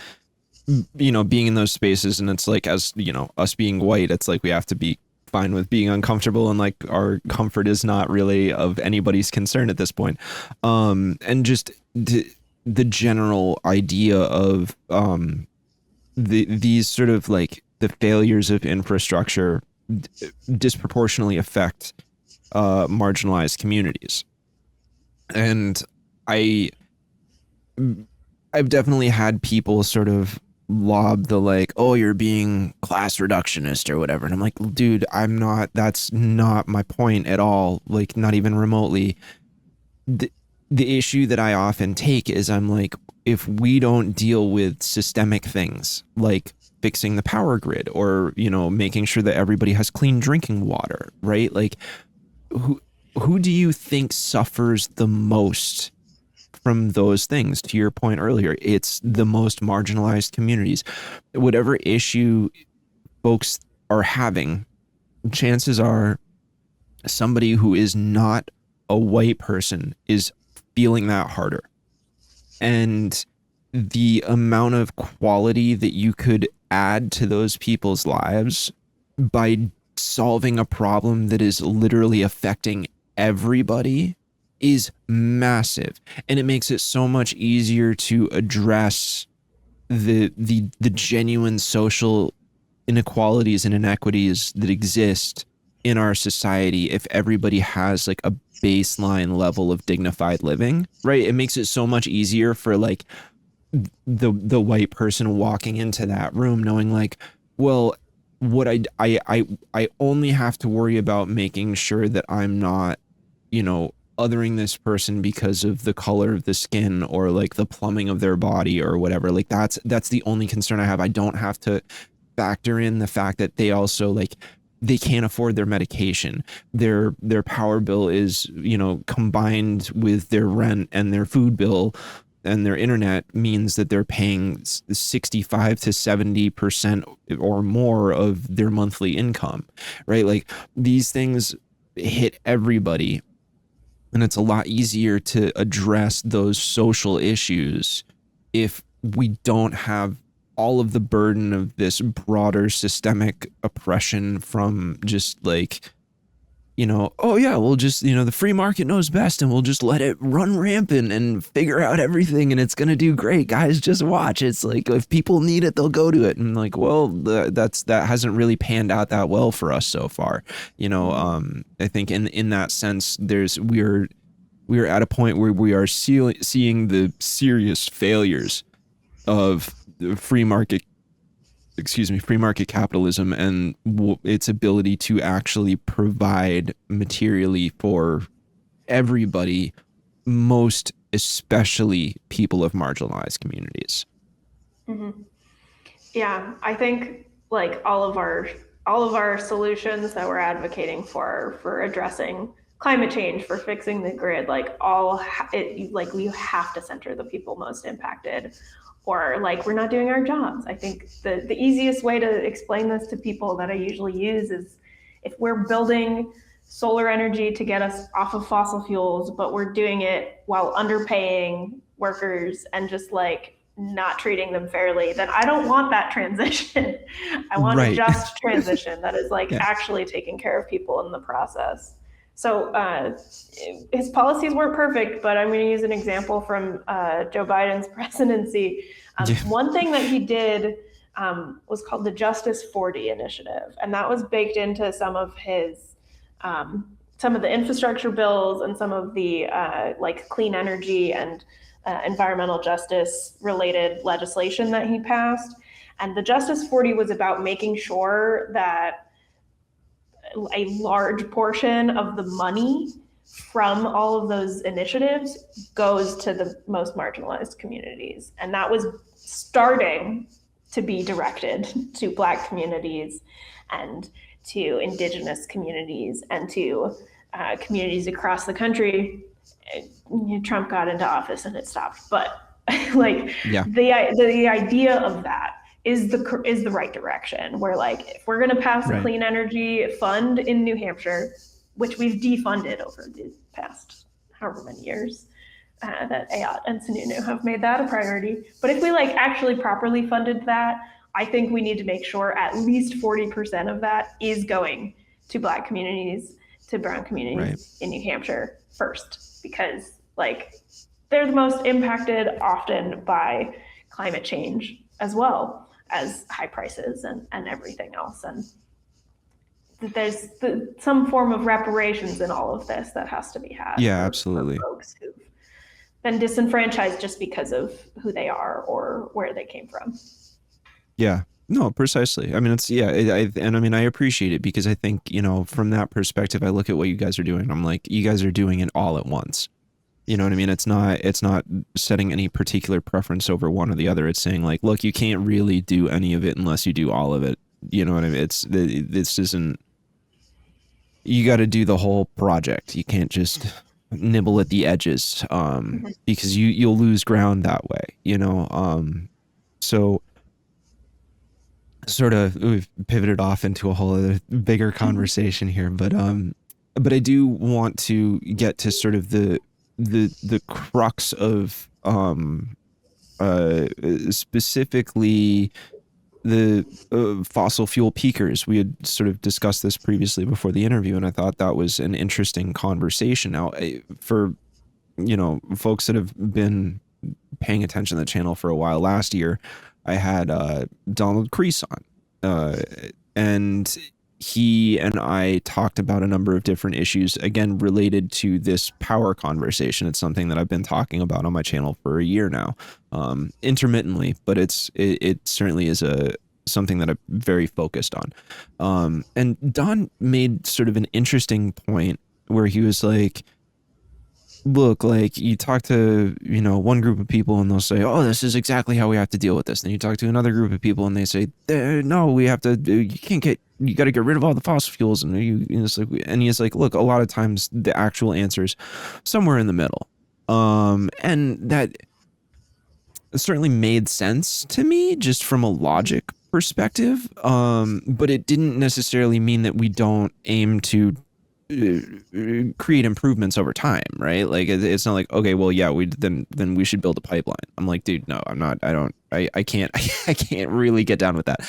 being in those spaces and it's like as, us being white, it's like we have to be fine with being uncomfortable and like our comfort is not really of anybody's concern at this point. And just the general idea of these sort of like the failures of infrastructure disproportionately affect marginalized communities. And I I've definitely had people sort of lob the like, oh, you're being class reductionist or whatever. And I'm like, dude, I'm not, that's not my point at all. Like, not even remotely. The issue that I often take is I'm like, if we don't deal with systemic things like fixing the power grid or, making sure that everybody has clean drinking water, right? Like, who do you think suffers the most from those things? To your point earlier, it's the most marginalized communities. Whatever issue folks are having, chances are somebody who is not a white person is feeling that harder. And the amount of quality that you could add to those people's lives by solving a problem that is literally affecting everybody is massive, and it makes it so much easier to address the genuine social inequalities and inequities that exist in our society if everybody has like a baseline level of dignified living, right? It makes it so much easier for like the white person walking into that room knowing like, well, what I only have to worry about making sure that I'm not, othering this person because of the color of the skin or like the plumbing of their body or whatever. Like that's the only concern I have. I don't have to factor in the fact that they also like they can't afford their medication. Their power bill is, combined with their rent and their food bill and their internet means that they're paying 65 to 70% or more of their monthly income, right? Like these things hit everybody. And it's a lot easier to address those social issues if we don't have all of the burden of this broader systemic oppression from just like, oh yeah, we'll just, the free market knows best and we'll just let it run rampant and figure out everything and it's going to do great. Guys, just watch. It's like if people need it, they'll go to it. And like, well, that hasn't really panned out that well for us so far. I think in that sense, we're at a point where we are seeing the serious failures of the free market capitalism and its ability to actually provide materially for everybody, most especially people of marginalized communities. Mm-hmm. Yeah, I think like all of our solutions that we're advocating for addressing climate change, for fixing the grid, like like we have to center the people most impacted, or like we're not doing our jobs. I think the easiest way to explain this to people that I usually use is if we're building solar energy to get us off of fossil fuels, but we're doing it while underpaying workers and just like not treating them fairly, then I don't want that transition. I want a Right. just transition that is like Yeah. actually taking care of people in the process. So his policies weren't perfect, but I'm going to use an example from Joe Biden's presidency. Yeah. One thing that he did was called the Justice 40 initiative, and that was baked into some of the infrastructure bills and some of the like clean energy and environmental justice related legislation that he passed. And the Justice 40 was about making sure that a large portion of the money from all of those initiatives goes to the most marginalized communities. And that was starting to be directed to Black communities and to Indigenous communities and to communities across the country. Trump got into office and it stopped. But like Yeah. the idea of that is the right direction. Where like if we're going to pass a clean energy fund in New Hampshire, which we've defunded over the past however many years, that Ayat and Sununu have made that a priority. But if we like actually properly funded that, I think we need to make sure at least 40% of that is going to Black communities, to brown communities in New Hampshire first, because like they're the most impacted often by climate change as well as high prices and everything else. And there's some form of reparations in all of this that has to be had. Yeah, absolutely. For folks who've been disenfranchised just because of who they are or where they came from. Yeah, no, precisely. I mean, it's, yeah, and I mean, I appreciate it because I think, you know, from that perspective, I look at what you guys are doing. I'm like, you guys are doing it all at once. You know what I mean? It's not setting any particular preference over one or the other. It's saying like, look, you can't really do any of it unless you do all of it. You know what I mean? This isn't, you got to do the whole project. You can't just nibble at the edges, because you'll lose ground that way, you know? So sort of, we've pivoted off into a whole other bigger conversation here, but I do want to get to sort of the crux of specifically the fossil fuel peakers. We had sort of discussed this previously before the interview, and I thought that was an interesting conversation. Now, for, you know, folks that have been paying attention to the channel for a while, last year I had Donald Crease on, and he and I talked about a number of different issues, again, related to this power conversation. It's something that I've been talking about on my channel for a year now, intermittently, but it certainly is something that I'm very focused on. And Don made sort of an interesting point where he was like, look, like you talk to, you know, one group of people and they'll say, oh, this is exactly how we have to deal with this. Then you talk to another group of people and they say, no, we have to, you got to get rid of all the fossil fuels. And it's like, and he's like, look, a lot of times the actual answer is somewhere in the middle. And that certainly made sense to me just from a logic perspective. But it didn't necessarily mean that we don't aim to create improvements over time, right? Like it's not like, okay, well, yeah, then we should build a pipeline. I'm like, dude, no, I'm not. I can't really get down with that.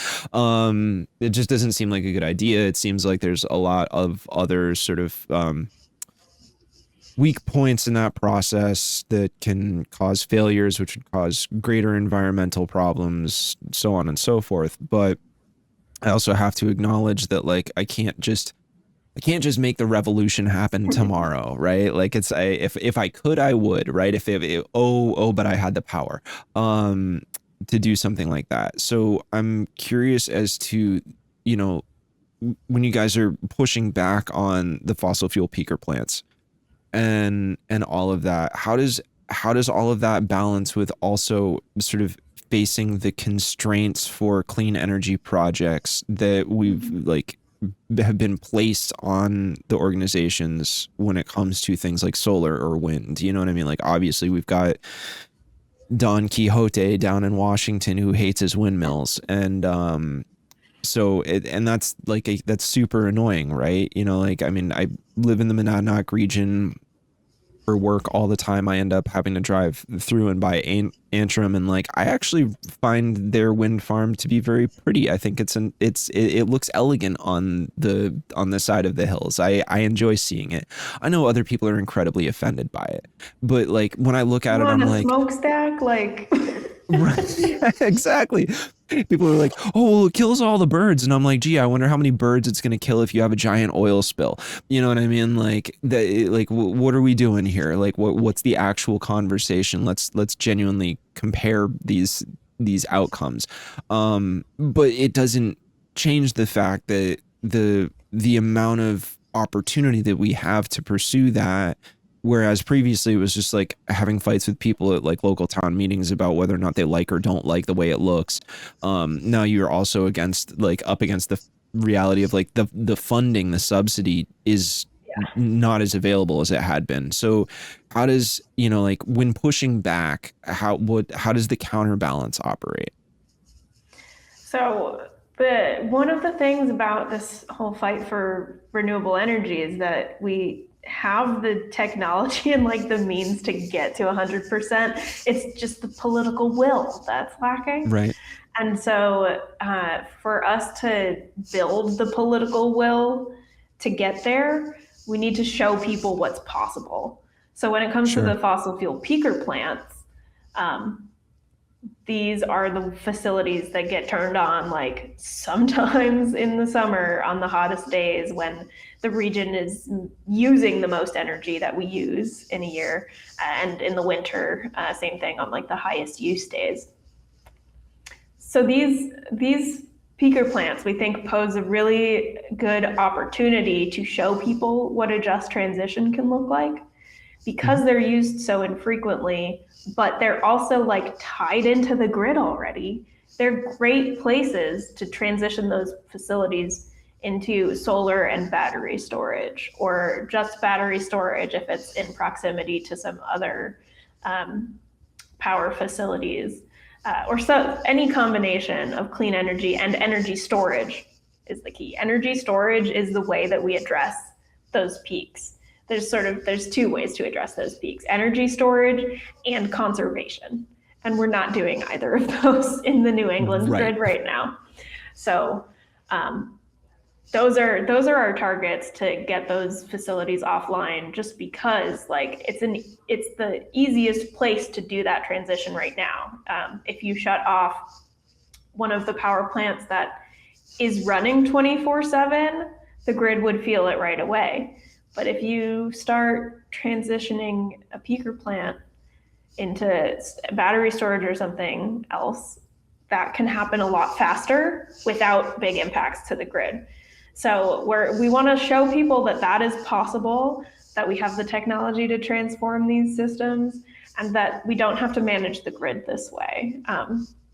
It just doesn't seem like a good idea. It seems like there's a lot of other sort of weak points in that process that can cause failures, which would cause greater environmental problems, so on and so forth. But I also have to acknowledge that, like, I can't just make the revolution happen tomorrow, right? Like if I could, I would, right? But I had the power to do something like that. So I'm curious as to, you know, when you guys are pushing back on the fossil fuel peaker plants and all of that, how does all of that balance with also sort of facing the constraints for clean energy projects that we've like have been placed on the organizations when it comes to things like solar or wind? You know what I mean? Like, obviously we've got Don Quixote down in Washington who hates his windmills. And that's like, that's super annoying, right? You know, like, I mean, I live in the Monadnock region for work all the time. I end up having to drive through and by Antrim, and like I actually find their wind farm to be very pretty. I think it looks elegant on the side of the hills. I enjoy seeing it. I know other people are incredibly offended by it, but like when I look at it, I'm like, smokestack, like right. Exactly. People are like, oh, well, it kills all the birds. And I'm like, gee, I wonder how many birds it's going to kill if you have a giant oil spill. You know what I mean? Like what are we doing here? Like what's the actual conversation? Let's genuinely compare these outcomes. But it doesn't change the fact that the amount of opportunity that we have to pursue that. Whereas previously it was just like having fights with people at like local town meetings about whether or not they like or don't like the way it looks. Now you're also up against the reality of like the funding, the subsidy is not as available as it had been. So how does, like when pushing back, how does the counterbalance operate? So one of the things about this whole fight for renewable energy is that we have the technology and like the means to get to 100%. It's just the political will that's lacking. Right. And so for us to build the political will to get there, we need to show people what's possible. So when it comes to Sure. the fossil fuel peaker plants, um, these are the facilities that get turned on like sometimes in the summer on the hottest days when the region is using the most energy that we use in a year, and in the winter, same thing on like the highest use days. So these peaker plants we think pose a really good opportunity to show people what a just transition can look like, because they're used so infrequently, but they're also like tied into the grid already. They're great places to transition those facilities into solar and battery storage, or just battery storage if it's in proximity to some other power facilities, or so any combination of clean energy and energy storage is the key. Energy storage is the way that we address those peaks. There's two ways to address those peaks: energy storage and conservation. And we're not doing either of those in the New England grid right now. So those are our targets to get those facilities offline, just because like it's the easiest place to do that transition right now. If you shut off one of the power plants that is running 24/7, the grid would feel it right away. But if you start transitioning a peaker plant into battery storage or something else, that can happen a lot faster without big impacts to the grid. So we want to show people that that is possible, that we have the technology to transform these systems, and that we don't have to manage the grid this way. I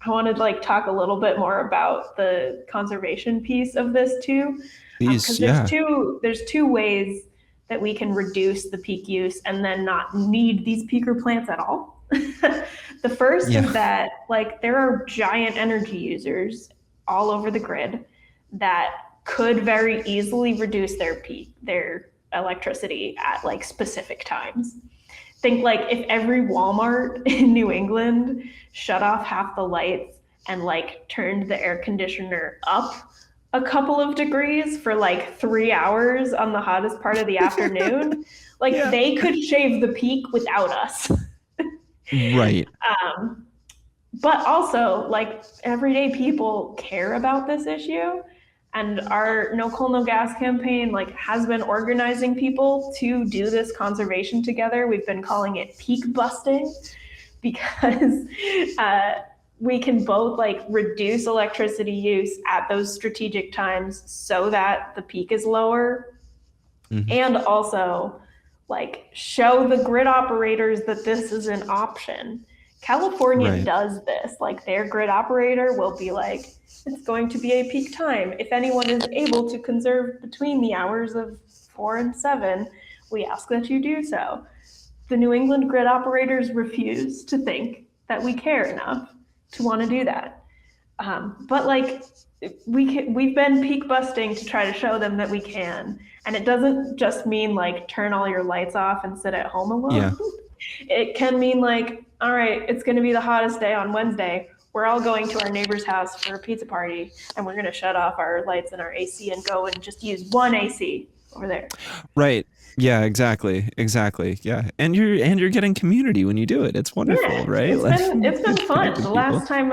wanted to like talk a little bit more about the conservation piece of this too, because there's two ways that we can reduce the peak use and then not need these peaker plants at all. The first is that like there are giant energy users all over the grid that could very easily reduce their electricity at like specific times. Think like if every Walmart in New England shut off half the lights and like turned the air conditioner up a couple of degrees for like 3 hours on the hottest part of the afternoon, like they could shave the peak without us. Right. But also like everyday people care about this issue, and our No Coal No Gas campaign like has been organizing people to do this conservation together. We've been calling it peak busting, because we can both like reduce electricity use at those strategic times so that the peak is lower, and also like show the grid operators that this is an option. California does this. Like their grid operator will be like, it's going to be a peak time. If anyone is able to conserve between the hours of 4 and 7, we ask that you do so. The New England grid operators refuse to think that we care enough to want to do that. But like we've been peak busting to try to show them that we can. And it doesn't just mean like turn all your lights off and sit at home alone. Yeah. It can mean like, all right, it's going to be the hottest day on Wednesday. We're all going to our neighbor's house for a pizza party, and we're going to shut off our lights and our AC and go and just use one AC over there. Right. Yeah, exactly. Yeah. And you're getting community when you do it. It's wonderful, right? It's been fun. The last time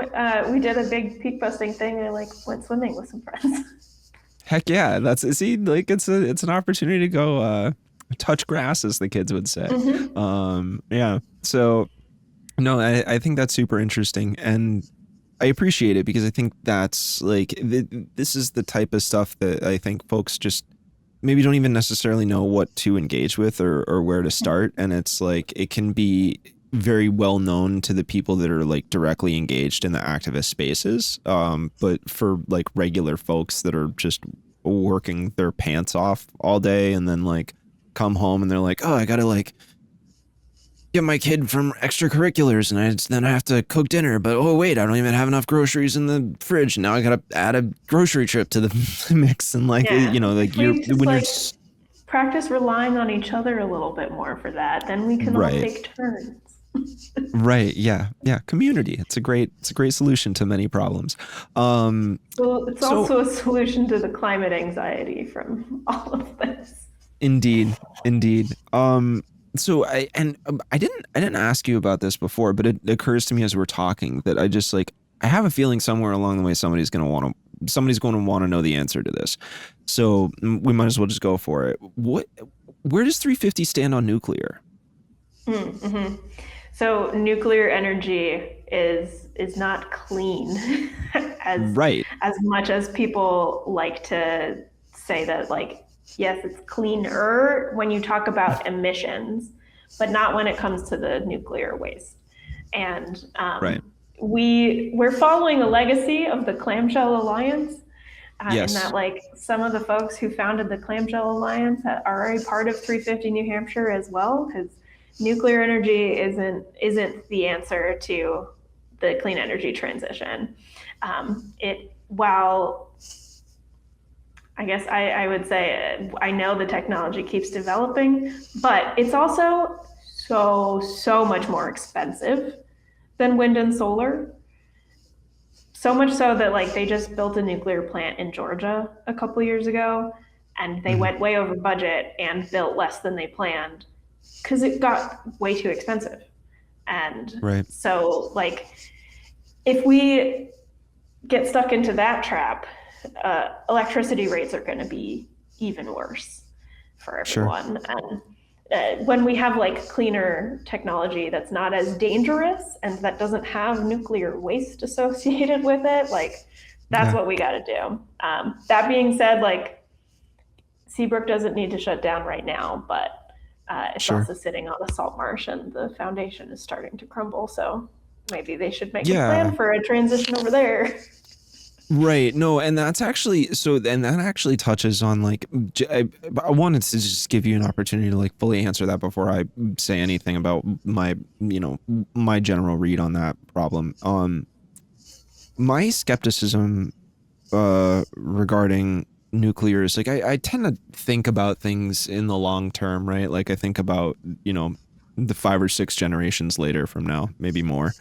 we did a big peak busting thing, I like went swimming with some friends. Heck yeah. Like it's an opportunity to go touch grass, as the kids would say. Yeah. So no, I think that's super interesting, and I appreciate it, because I think that's like this is the type of stuff that I think folks just maybe don't even necessarily know what to engage with or where to start. And it's like, it can be very well known to the people that are like directly engaged in the activist spaces. But for like regular folks that are just working their pants off all day and then like come home and they're like, oh, I gotta like get my kid from extracurriculars and then I have to cook dinner, but oh wait, I don't even have enough groceries in the fridge. Now I gotta add a grocery trip to the mix. And like, Yeah. you know, like If we just when you're like practice relying on each other a little bit more for that, then we can all right. take turns. Right. Yeah. Yeah. Community. It's a great solution to many problems. Well, it's So also a solution to the climate anxiety from all of this. indeed, indeed. So I didn't ask you about this before, but it occurs to me as we're talking that I just like, I have a feeling somewhere along the way, somebody's going to want to know the answer to this. So we might as well just go for it. Where does 350 stand on nuclear? Mm-hmm. So nuclear energy is not clean as Right. as much as people like to say that like yes it's cleaner when you talk about emissions, but not when it comes to the nuclear waste. And Right. we're following a legacy of the Clamshell Alliance. In that, Yes. like, some of the folks who founded the Clamshell Alliance are a part of 350 New Hampshire as well, because nuclear energy isn't the answer to the clean energy transition. It while I guess I would say I know the technology keeps developing, but it's also so much more expensive than wind and solar. So much so that like they just built a nuclear plant in Georgia a couple years ago, and they Mhm. went way over budget and built less than they planned because it got way too expensive. And Right. so like if we get stuck into that trap, electricity rates are going to be even worse for Sure. everyone. And when we have like cleaner technology that's not as dangerous and that doesn't have nuclear waste associated with it, like that's Yeah. what we got to do. That being said, like Seabrook doesn't need to shut down right now, but it's Sure. also sitting on a salt marsh and the foundation is starting to crumble. So maybe they should make a plan Yeah. for a transition over there. Right. No, and that's actually so, and that actually touches on like, I wanted to just give you an opportunity to like fully answer that before I say anything about my, you know, my general read on that problem. My skepticism, regarding nuclear is like, I tend to think about things in the long term, right? Like I think about, you know, the 5 or 6 generations later from now, maybe more.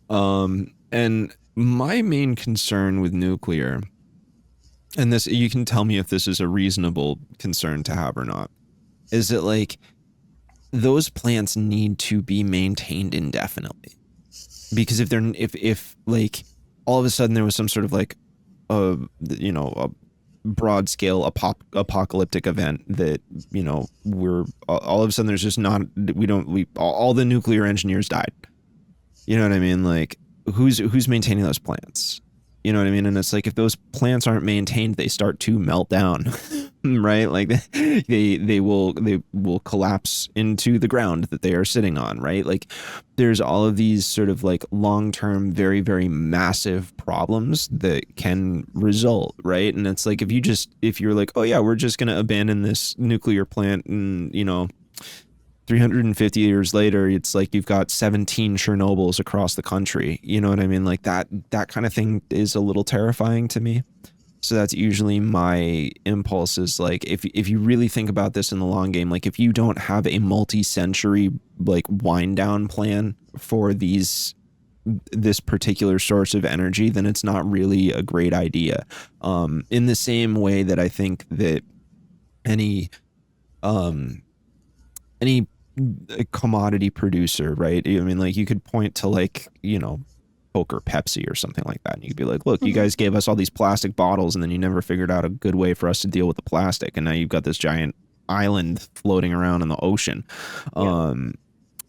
And my main concern with nuclear, and this, you can tell me if this is a reasonable concern to have or not, is that like those plants need to be maintained indefinitely. Because if like all of a sudden there was some sort of like you know, a broad scale apocalyptic event that, you know, we're all of a sudden there's just not, we all the nuclear engineers died. You know what I mean? Like who's maintaining those plants? You know what I mean? And it's like if those plants aren't maintained, they start to melt down, right? Like they will collapse into the ground that they are sitting on, right? Like there's all of these sort of like long-term, very, very massive problems that can result, right? And it's like if you're like, oh yeah, we're just gonna abandon this nuclear plant and, you know, 350 years later, it's like you've got 17 Chernobyls across the country. You know what I mean? Like that kind of thing is a little terrifying to me. So that's usually my impulse is like, if you really think about this in the long game, like if you don't have a multi-century like wind down plan for this particular source of energy, then it's not really a great idea. In the same way that I think that any um any commodity producer, right? I mean, like you could point to like, you know, Coke or Pepsi or something like that. And you could be like, look, you guys gave us all these plastic bottles and then you never figured out a good way for us to deal with the plastic. And now you've got this giant island floating around in the ocean. Yep.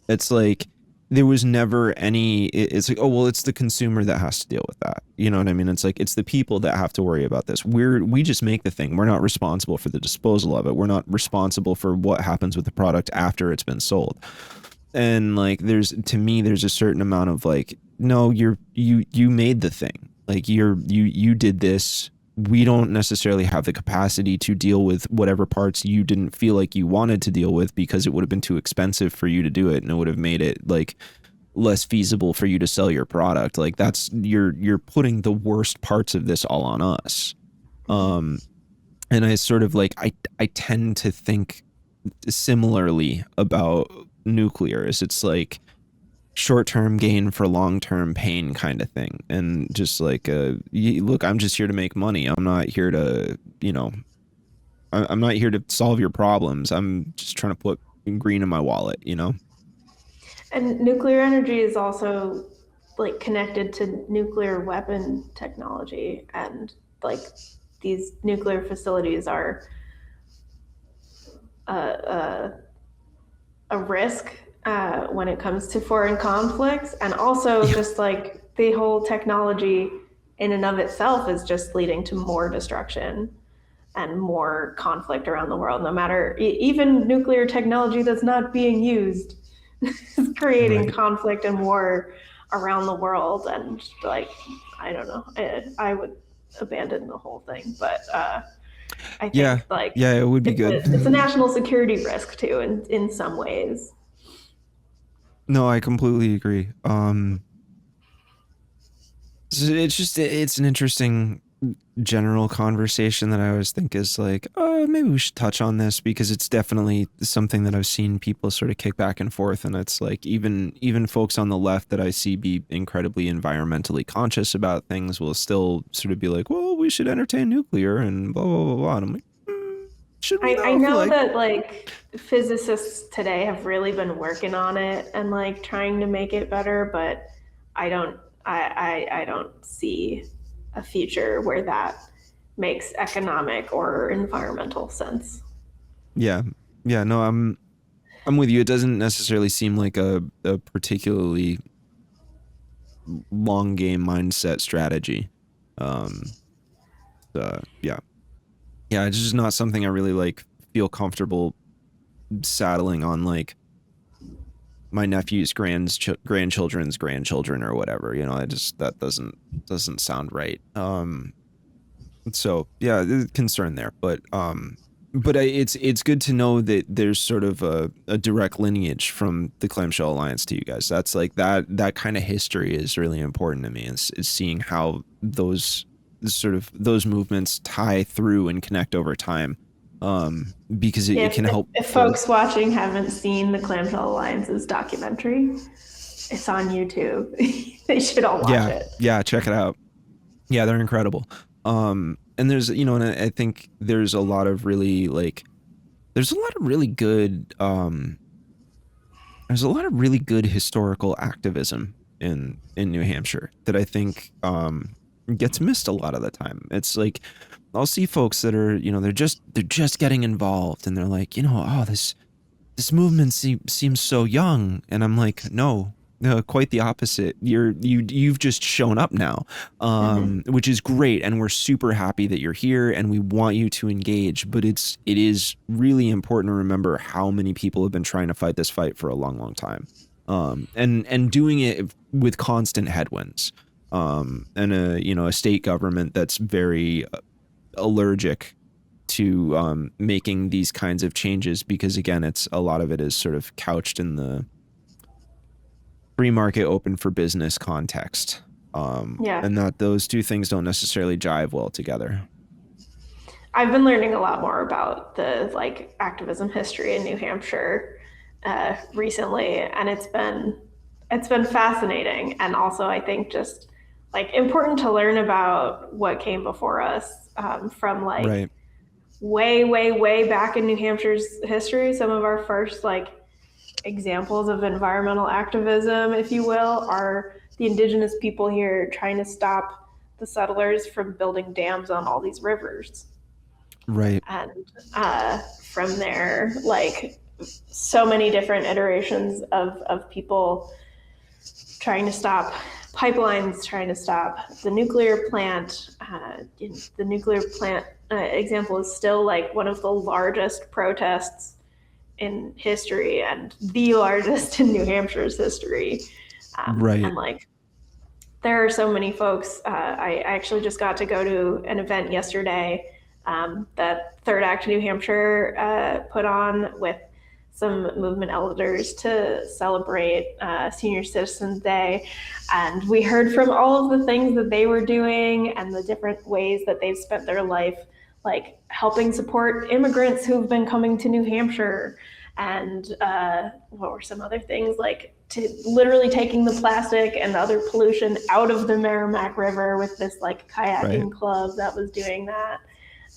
It's like there was never any, it's like, oh, well, it's the consumer that has to deal with that. You know what I mean? It's like, it's the people that have to worry about this. We just make the thing. We're not responsible for the disposal of it. We're not responsible for what happens with the product after it's been sold. And like, to me, there's a certain amount of like, no, you made the thing. Like you did this. We don't necessarily have the capacity to deal with whatever parts you didn't feel like you wanted to deal with, because it would have been too expensive for you to do it, and it would have made it like less feasible for you to sell your product. Like that's, you're putting the worst parts of this all on us. And I sort of like, I tend to think similarly about nuclear. Is it's like short-term gain for long-term pain kind of thing. And just like, look, I'm just here to make money. I'm not here to, I'm not here to solve your problems. I'm just trying to put green in my wallet. And nuclear energy is also like connected to nuclear weapon technology, and like these nuclear facilities are a risk when it comes to foreign conflicts, and also just like the whole technology in and of itself is just leading to more destruction and more conflict around the world. No matter, even nuclear technology that's not being used is creating conflict and war around the world. And like, I don't know, I would abandon the whole thing, but I think it would be good. It's a national security risk too, in some ways. No, I completely agree. It's an interesting general conversation that I always think is like, oh, maybe we should touch on this, because it's definitely something that I've seen people sort of kick back and forth. And it's like, even folks on the left that I see be incredibly environmentally conscious about things will still sort of be like, well, we should entertain nuclear and blah, blah, blah, blah. And I'm like, should we? I know that like physicists today have really been working on it and like trying to make it better, but I don't see a future where that makes economic or environmental sense. Yeah. No, I'm with you. It doesn't necessarily seem like a particularly long game mindset strategy. It's just not something I really like feel comfortable saddling on, like my nephew's grandchildren's grandchildren or whatever. That doesn't sound right. So yeah, there's concern there, but it's good to know that there's sort of a direct lineage from the Clamshell Alliance to you guys. That's like that kind of history is really important to me. Is seeing how those movements tie through and connect over time. Because it can help. If folks watching haven't seen the Clamshell Alliance's documentary, it's on YouTube. They should all watch it. Yeah, check it out. Yeah, they're incredible. And there's, and I think there's a lot of really good, there's a lot of really good historical activism in New Hampshire that I think, gets missed a lot of the time. It's like, I'll see folks that are, they're just getting involved, and they're like, oh, this movement seems so young. And I'm like, no, quite the opposite. You've just shown up now, which is great. And we're super happy that you're here, and we want you to engage. But it is really important to remember how many people have been trying to fight this fight for a long, long time. And doing it with constant headwinds, and a state government that's very allergic to making these kinds of changes, because again, a lot of it is sort of couched in the free market, open for business context. And that those two things don't necessarily jive well together. I've been learning a lot more about the like activism history in New Hampshire recently, and it's been fascinating, and also I think just like important to learn about what came before us, from like way back in New Hampshire's history. Some of our first like examples of environmental activism, if you will, are the indigenous people here trying to stop the settlers from building dams on all these rivers. Right. And from there, like so many different iterations of people trying to stop pipelines, trying to stop the nuclear plant. The nuclear plant example is still like one of the largest protests in history and the largest in New Hampshire's history. Right. And like, there are so many folks. I actually just got to go to an event yesterday that Third Act New Hampshire put on with some movement elders to celebrate Senior Citizens Day. And we heard from all of the things that they were doing and the different ways that they've spent their life, like helping support immigrants who've been coming to New Hampshire. And what were some other things, like to literally taking the plastic and the other pollution out of the Merrimack River with this like kayaking club that was doing that.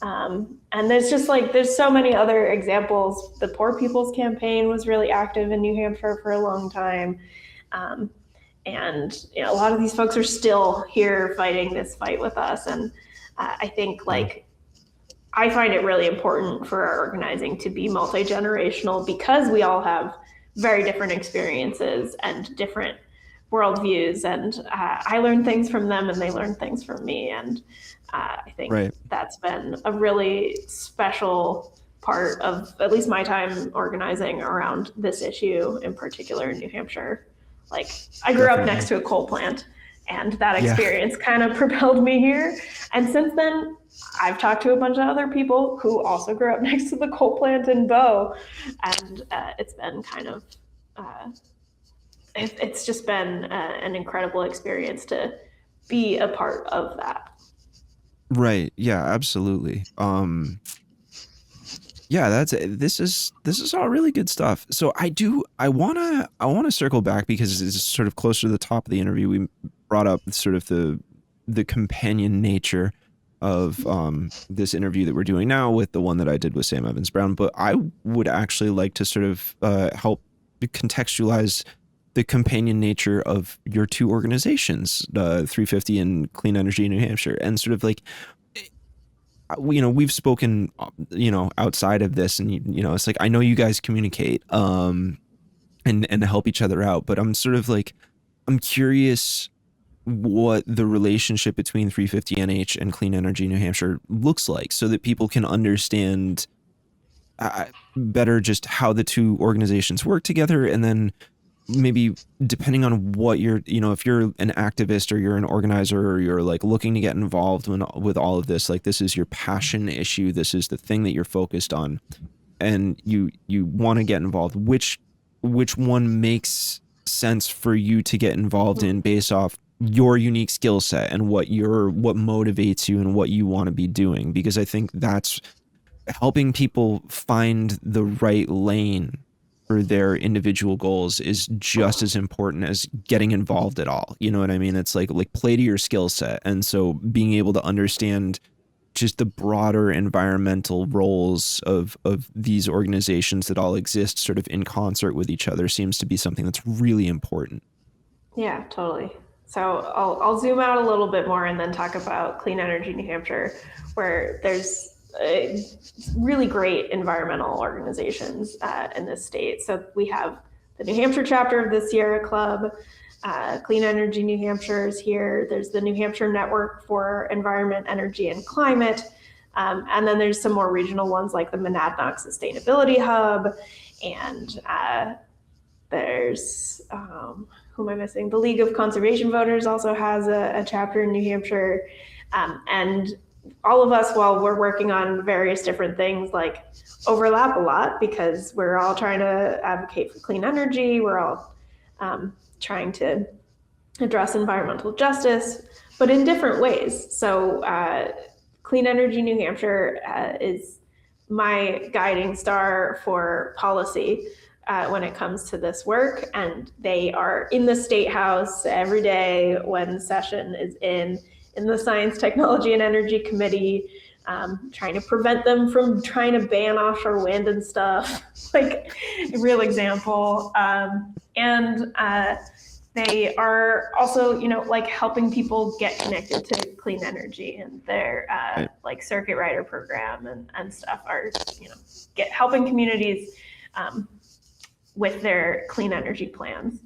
And there's just like, there's so many other examples. The Poor People's Campaign was really active in New Hampshire for a long time. And you know, a lot of these folks are still here fighting this fight with us. And I think like, I find it really important for our organizing to be multi-generational because we all have very different experiences and different worldviews. And I learn things from them and they learn things from me. And I think that's been a really special part of at least my time organizing around this issue in particular in New Hampshire. Like I grew up next to a coal plant and that experience kind of propelled me here. And since then, I've talked to a bunch of other people who also grew up next to the coal plant in Bow. And it's been kind of, it's just been an incredible experience to be a part of that. Right. Yeah, absolutely. Yeah, this is all really good stuff. So I wanna circle back because it's sort of closer to the top of the interview. We brought up sort of the companion nature of this interview that we're doing now with the one that I did with Sam Evans Brown. But I would actually like to sort of help contextualize the companion nature of your two organizations, 350 and Clean Energy New Hampshire, and sort of like, you know, we've spoken, you know, outside of this, and you know, it's like I know you guys communicate and help each other out, but I'm sort of like, I'm curious what the relationship between 350 NH and Clean Energy New Hampshire looks like, so that people can understand better just how the two organizations work together, and then maybe depending on what you're, you know, if you're an activist or you're an organizer or you're like looking to get involved with all of this, like this is your passion issue, this is the thing that you're focused on, and you want to get involved, which one makes sense for you to get involved in based off your unique skill set and what motivates you and what you want to be doing. Because I think that's helping people find the right lane for their individual goals is just as important as getting involved at all. You know what I mean? It's like play to your skill set. And so being able to understand just the broader environmental roles of these organizations that all exist sort of in concert with each other seems to be something that's really important. Yeah, totally. So I'll zoom out a little bit more and then talk about Clean Energy New Hampshire, where there's really great environmental organizations in this state. So we have the New Hampshire chapter of the Sierra Club, Clean Energy New Hampshire is here. There's the New Hampshire Network for Environment, Energy, and Climate. And then there's some more regional ones like the Monadnock Sustainability Hub. And there's, who am I missing? The League of Conservation Voters also has a chapter in New Hampshire. And all of us, while we're working on various different things, like overlap a lot because we're all trying to advocate for clean energy. We're all trying to address environmental justice, but in different ways. So Clean Energy New Hampshire is my guiding star for policy when it comes to this work. And they are in the State House every day when session is in the Science, Technology, and Energy Committee, trying to prevent them from trying to ban offshore wind and stuff, like a real example. And they are also, you know, like helping people get connected to clean energy, and their like circuit rider program and stuff are, you know, helping communities with their clean energy plans.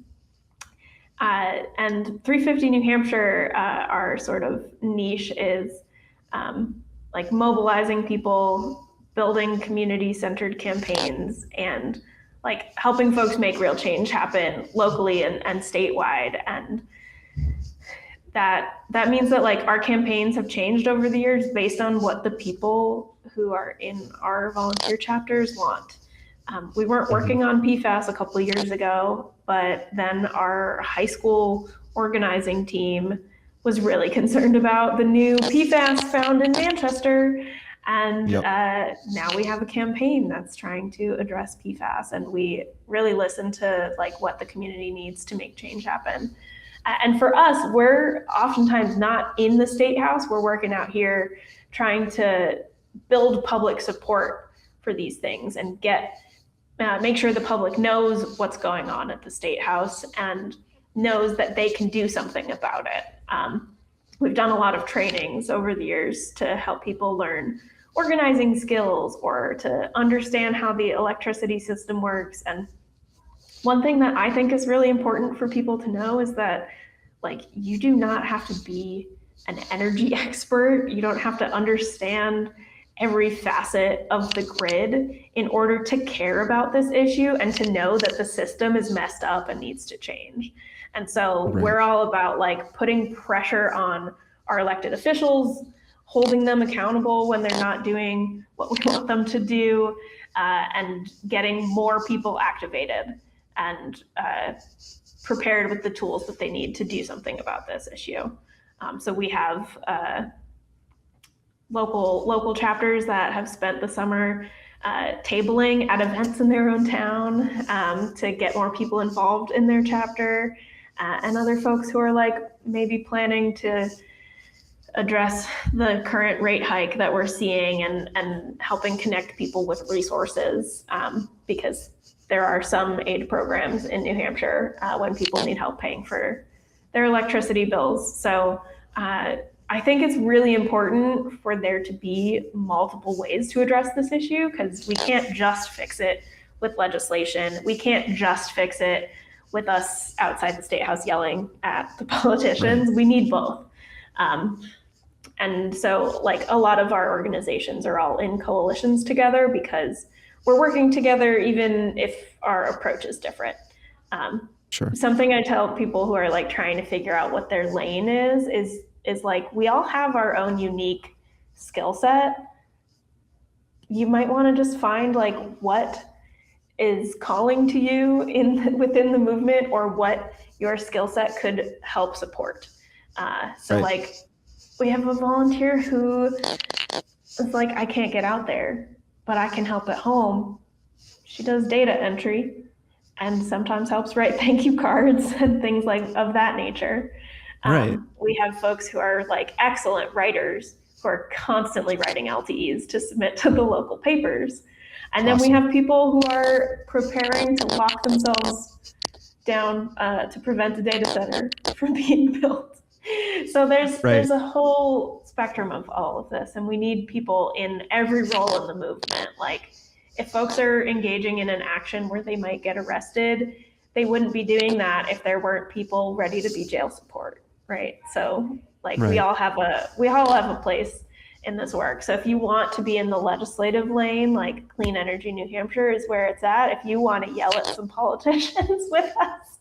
And 350 New Hampshire, our sort of niche is like mobilizing people, building community centered campaigns, and like helping folks make real change happen locally and statewide. And that means that like our campaigns have changed over the years based on what the people who are in our volunteer chapters want. We weren't working on PFAS a couple of years ago, but then our high school organizing team was really concerned about the new PFAS found in Manchester. And Yep. now we have a campaign that's trying to address PFAS, and we really listen to like what the community needs to make change happen. And for us, we're oftentimes not in the state house. We're working out here trying to build public support for these things and make sure the public knows what's going on at the state house and knows that they can do something about it. We've done a lot of trainings over the years to help people learn organizing skills or to understand how the electricity system works. And one thing that I think is really important for people to know is that like you do not have to be an energy expert. You don't have to understand every facet of the grid in order to care about this issue and to know that the system is messed up and needs to change. And so we're all about like putting pressure on our elected officials, holding them accountable when they're not doing what we want them to do, and getting more people activated and prepared with the tools that they need to do something about this issue. So we have local chapters that have spent the summer tabling at events in their own town to get more people involved in their chapter, and other folks who are like maybe planning to address the current rate hike that we're seeing and helping connect people with resources, because there are some aid programs in New Hampshire when people need help paying for their electricity bills. So I think it's really important for there to be multiple ways to address this issue, because we can't just fix it with legislation. We can't just fix it with us outside the state house yelling at the politicians. Right. We need both. And so like a lot of our organizations are all in coalitions together because we're working together even if our approach is different. Sure. Something I tell people who are like trying to figure out what their lane is like we all have our own unique skill set. You might want to just find like what is calling to you within the movement or what your skill set could help support. So right. Like we have a volunteer who is like, I can't get out there, but I can help at home. She does data entry and sometimes helps write thank you cards and things like of that nature. Right. We have folks who are like excellent writers who are constantly writing LTEs to submit to the local papers. And then we have people who are preparing to lock themselves down to prevent a data center from being built. So there's a whole spectrum of all of this, and we need people in every role in the movement. Like if folks are engaging in an action where they might get arrested, they wouldn't be doing that if there weren't people ready to be jail support, right? So like we all have a place in this work. So if you want to be in the legislative lane, like Clean Energy New Hampshire is where it's at. If you want to yell at some politicians with us,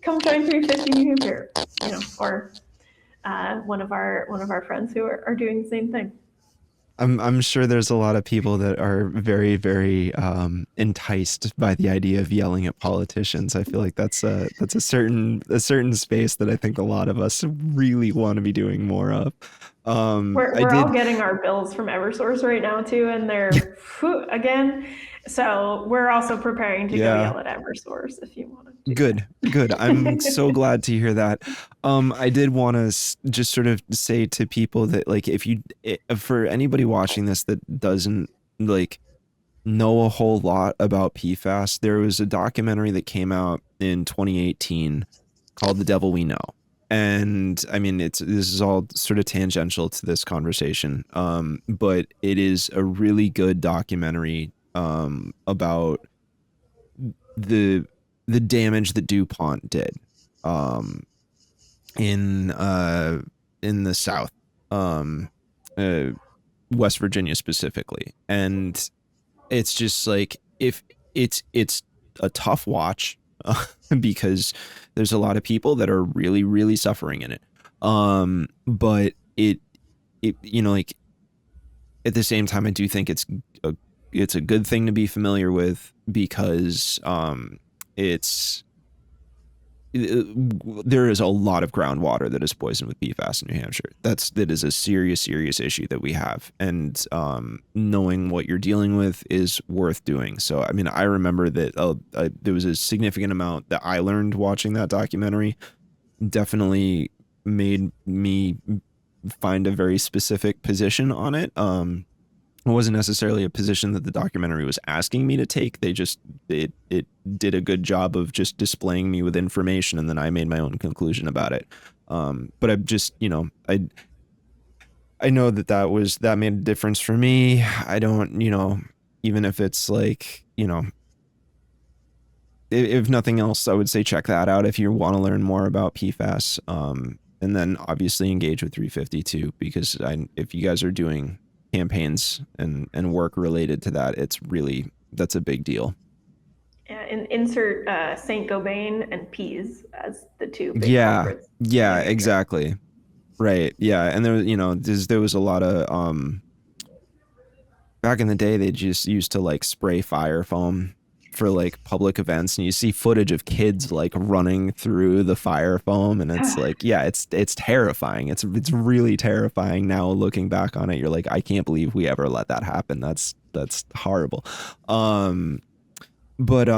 come join 350 New Hampshire, or one of our friends who are doing the same thing. I'm sure there's a lot of people that are very, very enticed by the idea of yelling at politicians. I feel like that's a certain space that I think a lot of us really want to be doing more of. We're all getting our bills from Eversource right now too, and they're again. So we're also preparing to go yell at Eversource if you want to. Good. I'm so glad to hear that. I did want to just sort of say to people that like for anybody watching this that doesn't like know a whole lot about PFAS, there was a documentary that came out in 2018 called The Devil We Know. And I mean, this is all sort of tangential to this conversation, but it is a really good documentary about the damage that DuPont did. um, in the South, um, uh, West Virginia specifically, and it's just like if it's a tough watch because there's a lot of people that are really suffering in it. But it like at the same time, I do think a it's a good thing to be familiar with because it's there is a lot of groundwater that is poisoned with PFAS in New Hampshire. That is a serious issue that we have, and knowing what you're dealing with is worth doing. So, I mean, I remember that there was a significant amount that I learned watching that documentary. Definitely made me find a very specific position on it. It wasn't necessarily a position that the documentary was asking me to take. It did a good job of just displaying me with information, and then I made my own conclusion about it. But I just, I know that made a difference for me. I don't, even if it's like, if nothing else, I would say check that out if you want to learn more about PFAS. And then obviously engage with 350 too, because if you guys are doing campaigns and work related to that, that's a big deal. Yeah, and insert Saint Gobain and peas as the two big Yeah, culprits. yeah, exactly. Right. Yeah. And there was a lot of back in the day they just used to like spray fire foam for like public events, and you see footage of kids like running through the fire foam, and it's like, yeah, it's terrifying. It's really terrifying now looking back on it. You're like, I can't believe we ever let that happen. That's horrible. But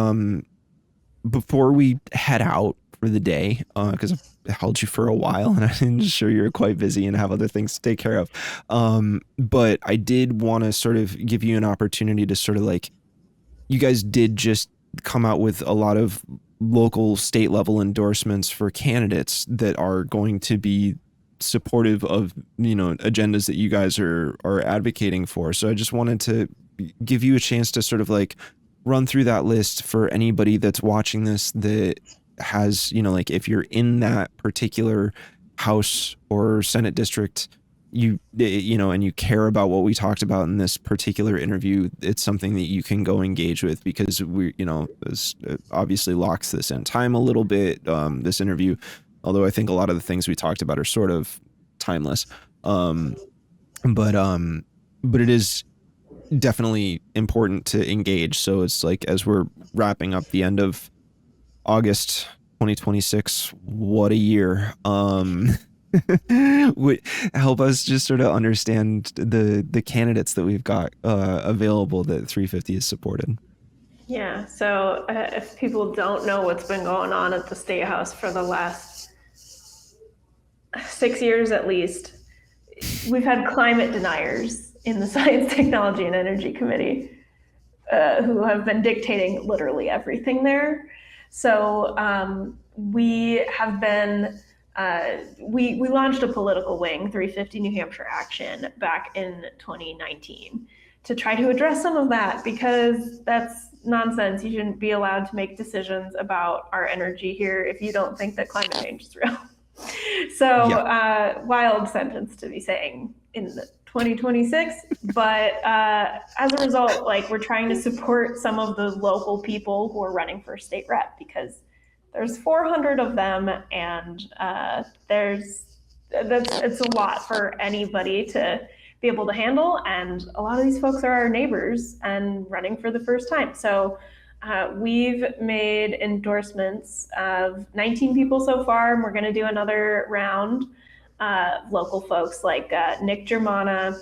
before we head out for the day, because I held you for a while and I'm sure you're quite busy and have other things to take care of. But I did want to sort of give you an opportunity to sort of like, you guys did just come out with a lot of local state level endorsements for candidates that are going to be supportive of, agendas that you guys are advocating for. So I just wanted to give you a chance to sort of like run through that list for anybody that's watching this that has, like if you're in that particular House or Senate district, and you care about what we talked about in this particular interview, it's something that you can go engage with, because this obviously locks this in time a little bit, this interview, although I think a lot of the things we talked about are sort of timeless. But it is definitely important to engage. So it's like, as we're wrapping up the end of August 2026, what a year. Would help us just sort of understand the candidates that we've got available that 350 has supported. Yeah, so if people don't know what's been going on at the State House for the last 6 years at least, we've had climate deniers in the Science, Technology, and Energy Committee who have been dictating literally everything there. So we have been, we launched a political wing, 350 New Hampshire Action, back in 2019 to try to address some of that, because that's nonsense. You shouldn't be allowed to make decisions about our energy here if you don't think that climate change is real. So wild sentence to be saying in 2026, but as a result, like, we're trying to support some of the local people who are running for state rep, because there's 400 of them, and it's a lot for anybody to be able to handle, and a lot of these folks are our neighbors and running for the first time. So we've made endorsements of 19 people so far, and we're going to do another round. Local folks like Nick Germana,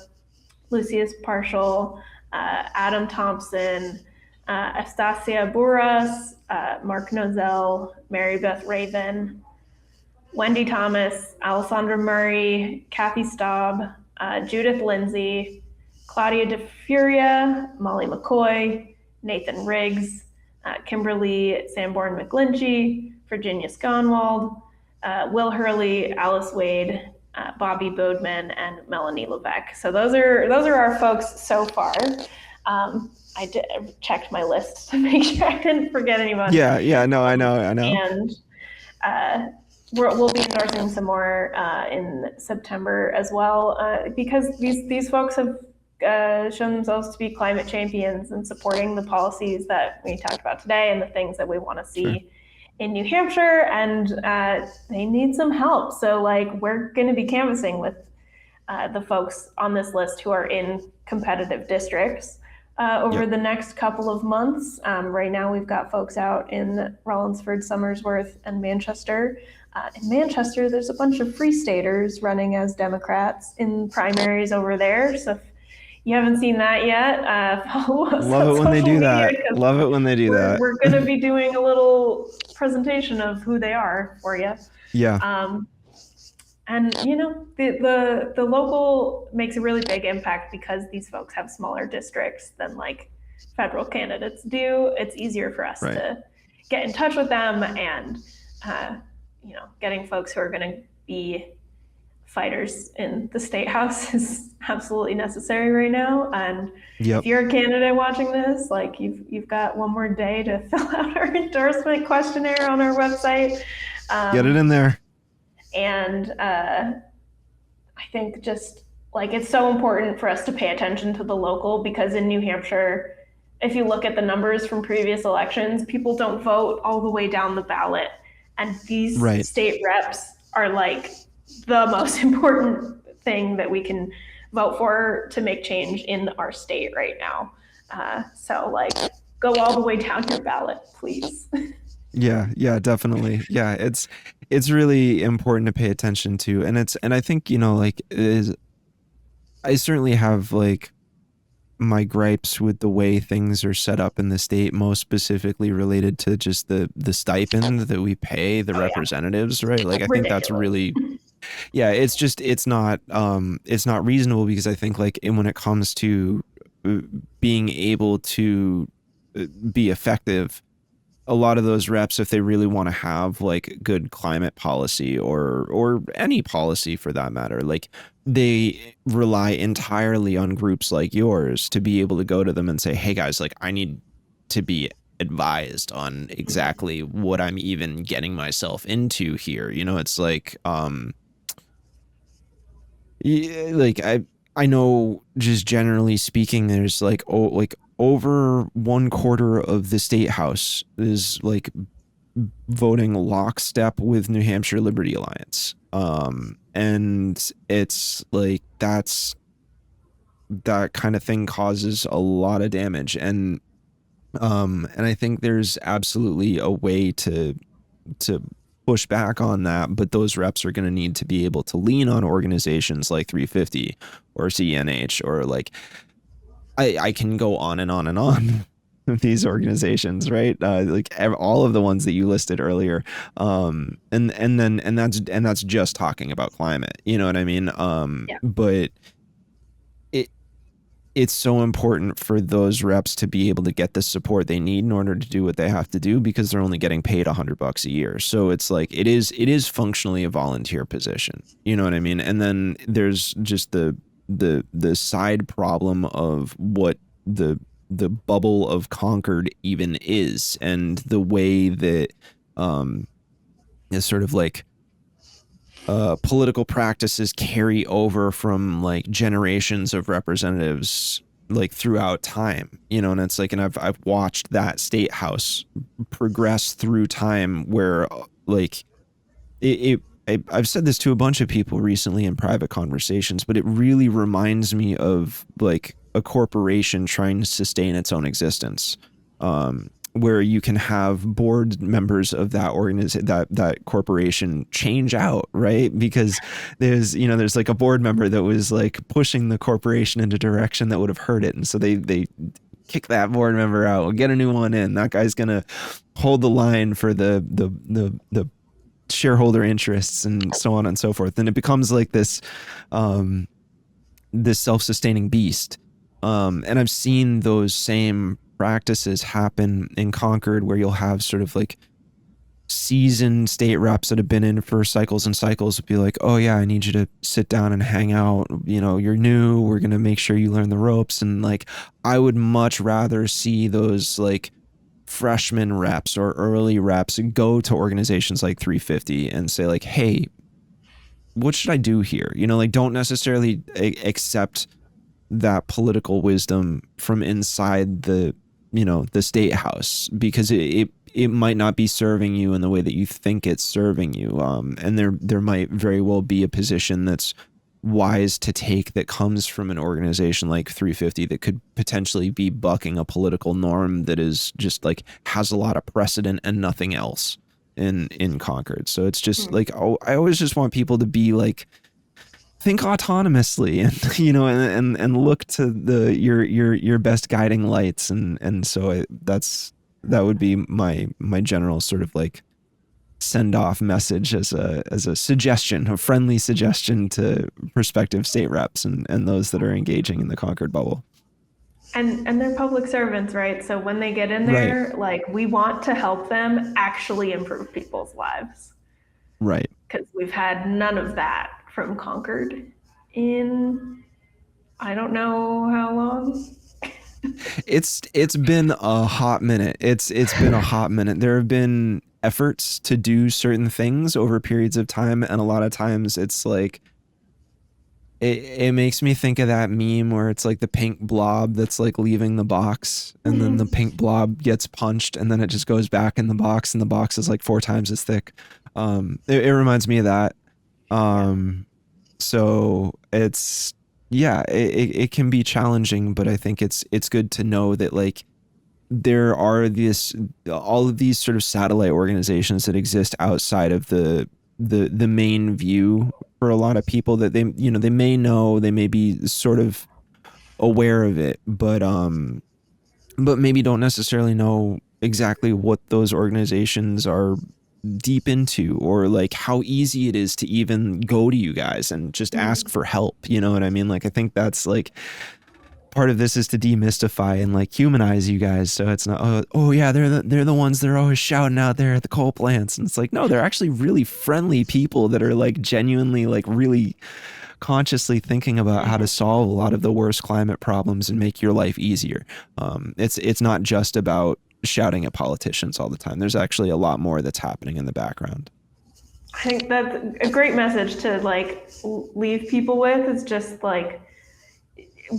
Lucius Partial, Adam Thompson, Estacia Burras, Mark Nozell, Mary Beth Raven, Wendy Thomas, Alessandra Murray, Kathy Staub, Judith Lindsay, Claudia DeFuria, Molly McCoy, Nathan Riggs, Kimberly Sanborn McGlinchey, Virginia Sconwald, Will Hurley, Alice Wade, Bobby Bodeman, and Melanie Levesque. So those are our folks so far. I checked my list to make sure I didn't forget anyone. Yeah, no, I know. And uh, we'll be endorsing some more in September as well, because these folks have shown themselves to be climate champions and supporting the policies that we talked about today and the things that we want to see. Sure. In New Hampshire, and they need some help. So, like, we're going to be canvassing with the folks on this list who are in competitive districts over the next couple of months. Right now, we've got folks out in Rollinsford, Somersworth, and Manchester. In Manchester, there's a bunch of Free Staters running as Democrats in primaries over there. So if you haven't seen that yet, follow us. Love it when they do that. Love it when they do that. We're going to be doing a little presentation of who they are for you. Yeah. And you know, the local makes a really big impact because these folks have smaller districts than like federal candidates do. It's easier for us to get in touch with them, and you know, getting folks who are going to be fighters in the state house is absolutely necessary right now. And if you're a candidate watching this, like you've got one more day to fill out our endorsement questionnaire on our website. Get it in there. And I think just like it's so important for us to pay attention to the local, because in New Hampshire, if you look at the numbers from previous elections, people don't vote all the way down the ballot. And these state reps are like the most important thing that we can vote for to make change in our state right now. So like, go all the way down your ballot, please. Yeah, definitely. Yeah, it's really important to pay attention to, and I think, you know, like I certainly have like my gripes with the way things are set up in the state, most specifically related to just the stipend that we pay the representatives, right? Like I think that's really, yeah, it's not reasonable, because I think like when it comes to being able to be effective, a lot of those reps, if they really want to have like good climate policy or any policy for that matter, like they rely entirely on groups like yours to be able to go to them and say, hey guys, like I need to be advised on exactly what I'm even getting myself into here. You know, it's like, yeah, like I know just generally speaking, there's like, over 1/4 of the state house is like voting lockstep with New Hampshire Liberty Alliance. And it's like, that kind of thing causes a lot of damage. And I think there's absolutely a way to push back on that, but those reps are going to need to be able to lean on organizations like 350 or CNH, or like, I can go on and on and on with these organizations, right? Like all of the ones that you listed earlier. And that's just talking about climate, you know what I mean? But it's so important for those reps to be able to get the support they need in order to do what they have to do, because they're only getting paid $100 a year. So it's like, it is functionally a volunteer position, you know what I mean? And then there's just the side problem of what the bubble of Concord even is, and the way that is sort of like political practices carry over from like generations of representatives like throughout time, you know. And it's like, and I've watched that state house progress through time, where like I've said this to a bunch of people recently in private conversations, but it really reminds me of like a corporation trying to sustain its own existence, where you can have board members of that that corporation change out, right? Because there's like a board member that was like pushing the corporation into a direction that would have hurt it, and so they kick that board member out, we'll get a new one in. That guy's gonna hold the line for the shareholder interests and so on and so forth, and it becomes like this self-sustaining beast. And I've seen those same practices happen in Concord, where you'll have sort of like seasoned state reps that have been in for cycles and cycles be like, oh yeah, I need you to sit down and hang out, you know, you're new, we're gonna make sure you learn the ropes. And like, I would much rather see those like freshman reps or early reps go to organizations like 350 and say like, hey, what should I do here? You know, like don't necessarily accept that political wisdom from inside the, you know, the state house, because it might not be serving you in the way that you think it's serving you. And there might very well be a position that's wise to take that comes from an organization like 350 that could potentially be bucking a political norm that is just like has a lot of precedent and nothing else in Concord. So it's just like, oh, I always just want people to be like, think autonomously and, you know, and look to your best guiding lights. And so that would be my general sort of like send off message as a suggestion, a friendly suggestion to prospective state reps and those that are engaging in the Concord bubble. And they're public servants, right? So when they get in there, right, like we want to help them actually improve people's lives. Right. Because we've had none of that from Concord in I don't know how long. It's been a hot minute. It's been a hot minute. There have been efforts to do certain things over periods of time, and a lot of times it's like it makes me think of that meme where it's like the pink blob that's like leaving the box, and then the pink blob gets punched, and then it just goes back in the box, and the box is like 4 times as thick. It reminds me of that. So it's, yeah, it can be challenging, but I think it's good to know that like there are all of these sort of satellite organizations that exist outside of the main view for a lot of people that they, you know, they may be sort of aware of it, but maybe don't necessarily know exactly what those organizations are deep into, or like how easy it is to even go to you guys and just ask for help. You know what I mean? Like, I think that's like part of this is to demystify and like humanize you guys. So it's not, oh yeah, they're the ones that are always shouting out there at the coal plants. And it's like, no, they're actually really friendly people that are like genuinely like really consciously thinking about how to solve a lot of the worst climate problems and make your life easier. It's not just about shouting at politicians all the time. There's actually a lot more that's happening in the background. I think that's a great message to like leave people with, is just like,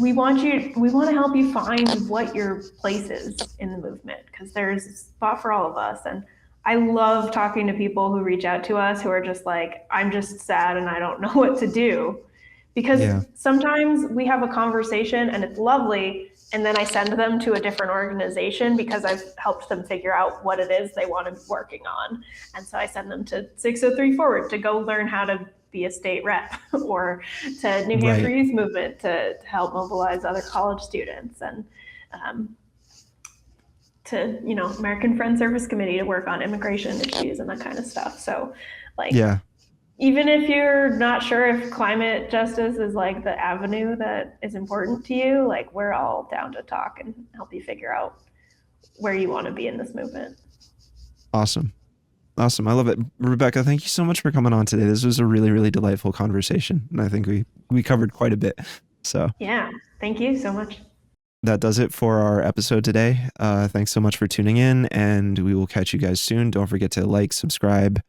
we want to help you find what your place is in the movement, because there's a spot for all of us. And I love talking to people who reach out to us who are just like, I'm just sad and I don't know what to do. Because sometimes we have a conversation and it's lovely, and then I send them to a different organization because I've helped them figure out what it is they want to be working on. And so I send them to 603 Forward to go learn how to be a state rep, or to New Hampshire Youth Movement to help mobilize other college students, and to, you know, American Friends Service Committee to work on immigration issues and that kind of stuff. So like, even if you're not sure if climate justice is like the avenue that is important to you, like we're all down to talk and help you figure out where you want to be in this movement. Awesome. I love it. Rebecca, thank you so much for coming on today. This was a really, really delightful conversation, and I think we covered quite a bit. So yeah, thank you so much. That does it for our episode today. Thanks so much for tuning in, and we will catch you guys soon. Don't forget to like, subscribe,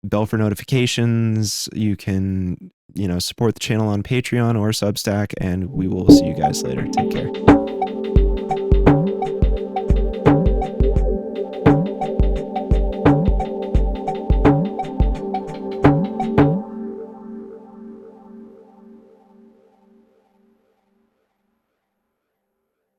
bell for notifications. You can, you know, support the channel on Patreon or Substack, and we will see you guys later. Take care.